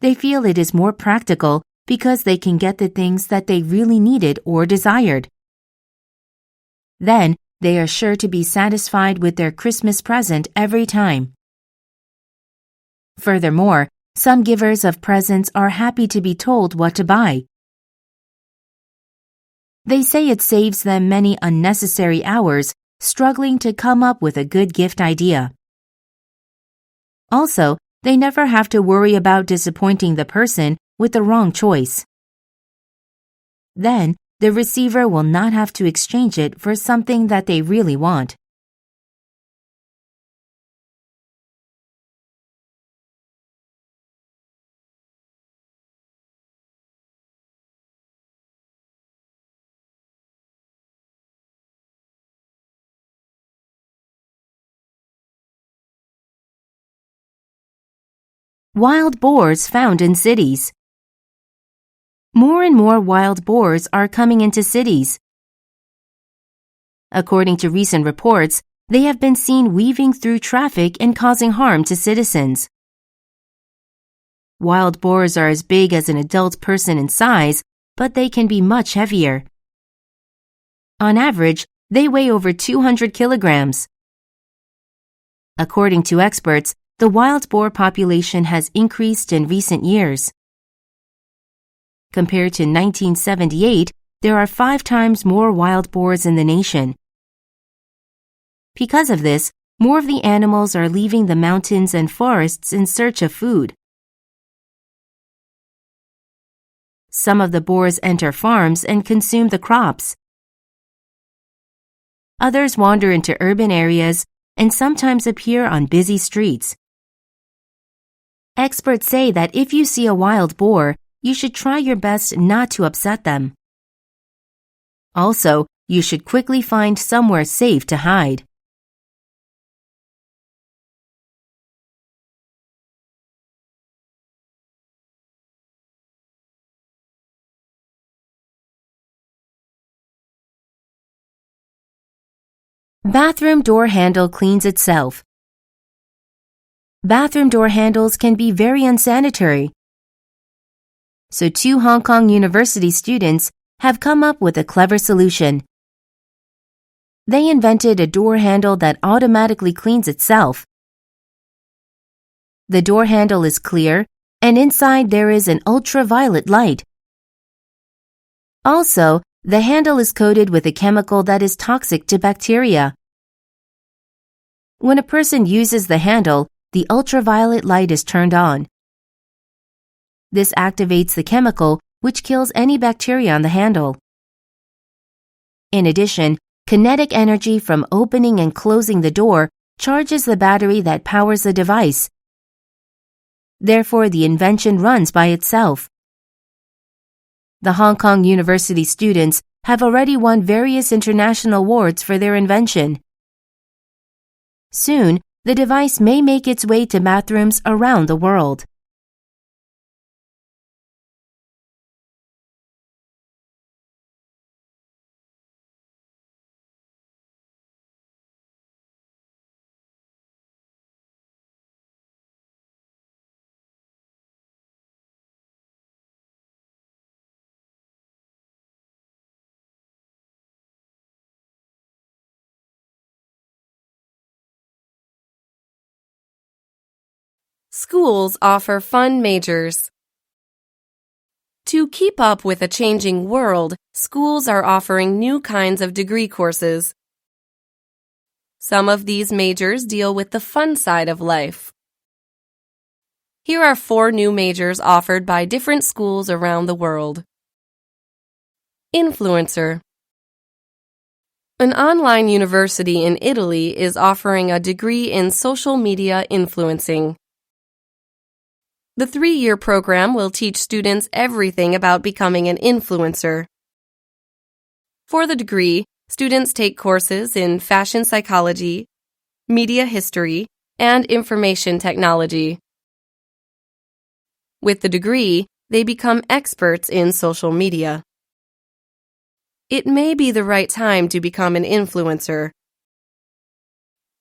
They feel it is more practical because they can get the things that they really needed or desired. Then, they are sure to be satisfied with their Christmas present every time. Furthermore, some givers of presents are happy to be told what to buy. They say it saves them many unnecessary hours struggling to come up with a good gift idea. Also, they never have to worry about disappointing the person with the wrong choice. Then, the receiver will not have to exchange it for something that they really want. Wild boars found in cities. More and more wild boars are coming into cities. According to recent reports, they have been seen weaving through traffic and causing harm to citizens. Wild boars are as big as an adult person in size, but they can be much heavier. On average, they weigh over 200 kilograms. According to experts, the wild boar population has increased in recent years. Compared to 1978, there are 5 times more wild boars in the nation. Because of this, more of the animals are leaving the mountains and forests in search of food. Some of the boars enter farms and consume the crops. Others wander into urban areas and sometimes appear on busy streets. Experts say that if you see a wild boar, you should try your best not to upset them. Also, you should quickly find somewhere safe to hide. Bathroom door handle cleans itself. Bathroom door handles can be very unsanitary. So 2 Hong Kong University students have come up with a clever solution. They invented a door handle that automatically cleans itself. The door handle is clear, and inside there is an ultraviolet light. Also, the handle is coated with a chemical that is toxic to bacteria. When a person uses the handle, the ultraviolet light is turned on. This activates the chemical, which kills any bacteria on the handle. In addition, kinetic energy from opening and closing the door charges the battery that powers the device. Therefore, the invention runs by itself. The Hong Kong University students have already won various international awards for their invention. Soon, the device may make its way to bathrooms around the world. Schools offer fun majors. To keep up with a changing world, schools are offering new kinds of degree courses. Some of these majors deal with the fun side of life. Here are 4 new majors offered by different schools around the world. Influencer. An online university in Italy is offering a degree in social media influencing. The 3-year program will teach students everything about becoming an influencer. For the degree, students take courses in fashion psychology, media history, and information technology. With the degree, they become experts in social media. It may be the right time to become an influencer.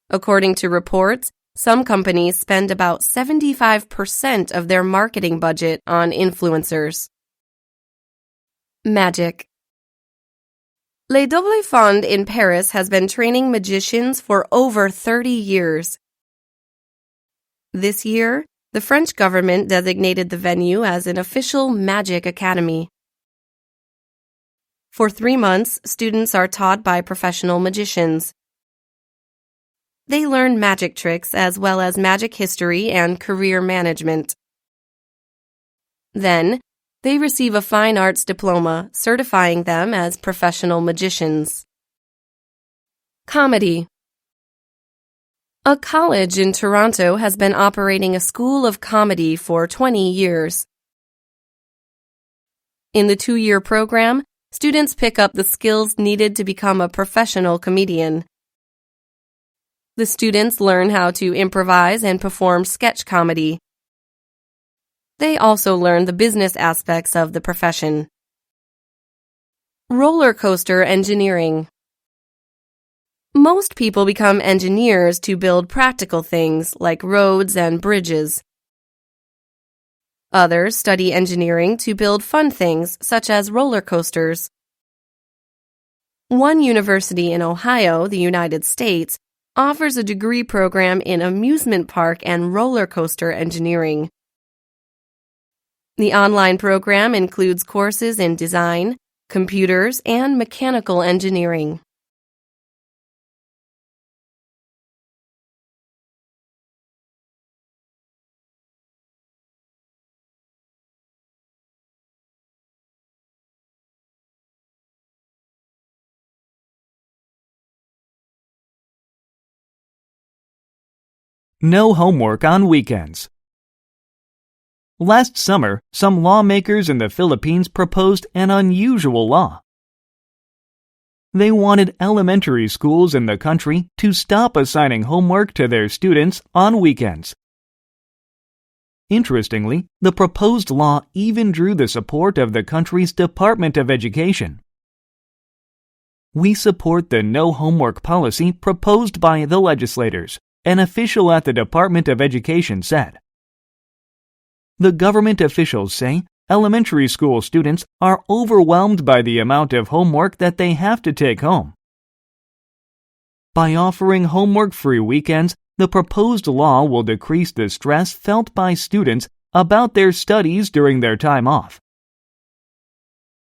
According to reports, some companies spend about 75% of their marketing budget on influencers. Magic. Les Double Fond in Paris has been training magicians for over 30 years. This year, the French government designated the venue as an official magic academy. For 3 months, students are taught by professional magicians. They learn magic tricks as well as magic history and career management. Then, they receive a fine arts diploma certifying them as professional magicians. Comedy. A college in Toronto has been operating a school of comedy for 20 years. In the 2-year program, students pick up the skills needed to become a professional comedian. The students learn how to improvise and perform sketch comedy. They also learn the business aspects of the profession. Roller coaster engineering. Most people become engineers to build practical things like roads and bridges. Others study engineering to build fun things such as roller coasters. One university in Ohio, the United States, offers a degree program in amusement park and roller coaster engineering. The online program includes courses in design, computers, and mechanical engineering. No homework on weekends. Last summer, some lawmakers in the Philippines proposed an unusual law. They wanted elementary schools in the country to stop assigning homework to their students on weekends. Interestingly, the proposed law even drew the support of the country's Department of Education. We support the no homework policy proposed by the legislators, an official at the Department of Education said. The government officials say elementary school students are overwhelmed by the amount of homework that they have to take home. By offering homework-free weekends, the proposed law will decrease the stress felt by students about their studies during their time off.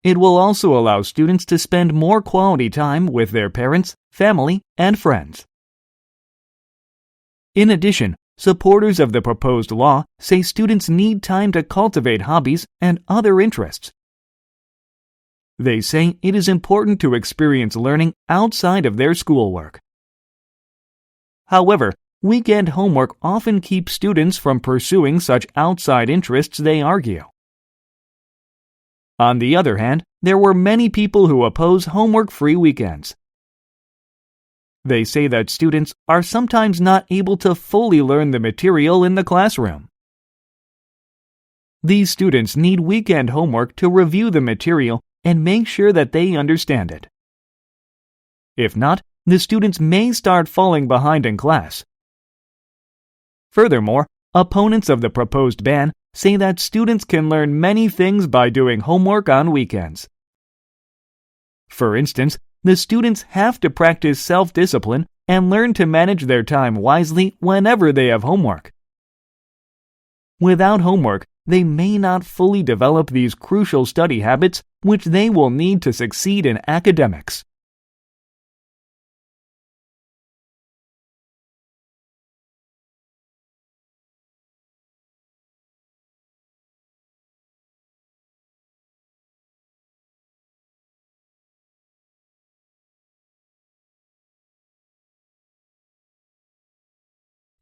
It will also allow students to spend more quality time with their parents, family, and friends. In addition, supporters of the proposed law say students need time to cultivate hobbies and other interests. They say it is important to experience learning outside of their schoolwork. However, weekend homework often keeps students from pursuing such outside interests, they argue. On the other hand, there were many people who oppose homework-free weekends. They say that students are sometimes not able to fully learn the material in the classroom. These students need weekend homework to review the material and make sure that they understand it. If not, the students may start falling behind in class. Furthermore, opponents of the proposed ban say that students can learn many things by doing homework on weekends. For instance, the students have to practice self-discipline and learn to manage their time wisely whenever they have homework. Without homework, they may not fully develop these crucial study habits which they will need to succeed in academics.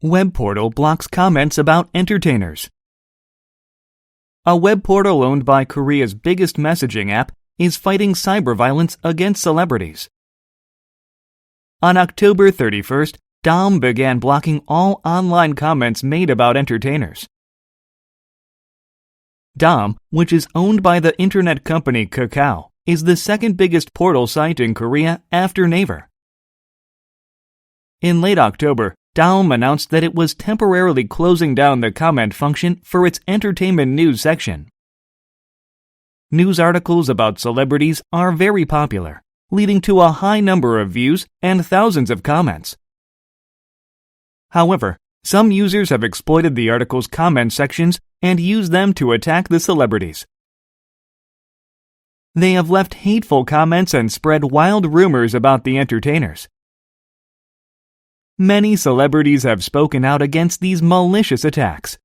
Web portal blocks comments about entertainers. A web portal owned by Korea's biggest messaging app is fighting cyberviolence against celebrities. On October 31st, Daum began blocking all online comments made about entertainers. Daum, which is owned by the internet company Kakao, is the second biggest portal site in Korea after Naver. In late October, Daum announced that it was temporarily closing down the comment function for its entertainment news section. News articles about celebrities are very popular, leading to a high number of views and thousands of comments. However, some users have exploited the article's comment sections and used them to attack the celebrities. They have left hateful comments and spread wild rumors about the entertainers. Many celebrities have spoken out against these malicious attacks.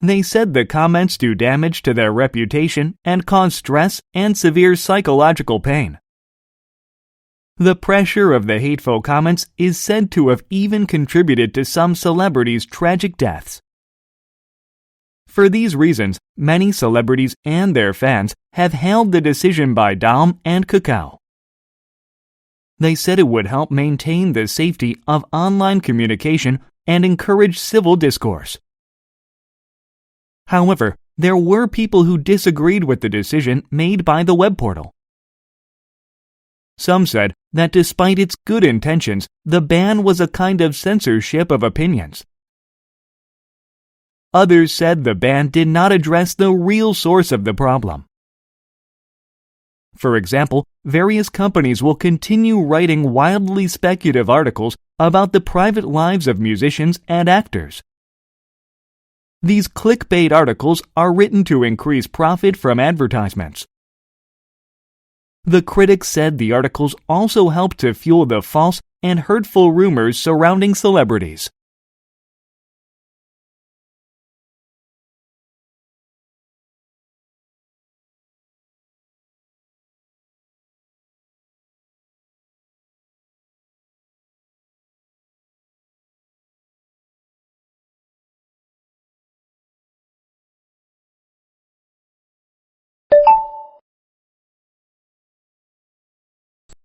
They said the comments do damage to their reputation and cause stress and severe psychological pain. The pressure of the hateful comments is said to have even contributed to some celebrities' tragic deaths. For these reasons, many celebrities and their fans have hailed the decision by Daum and Kakao. They said it would help maintain the safety of online communication and encourage civil discourse. However, there were people who disagreed with the decision made by the web portal. Some said that despite its good intentions, the ban was a kind of censorship of opinions. Others said the ban did not address the real source of the problem. For example, various companies will continue writing wildly speculative articles about the private lives of musicians and actors. These clickbait articles are written to increase profit from advertisements. The critics said the articles also help to fuel the false and hurtful rumors surrounding celebrities.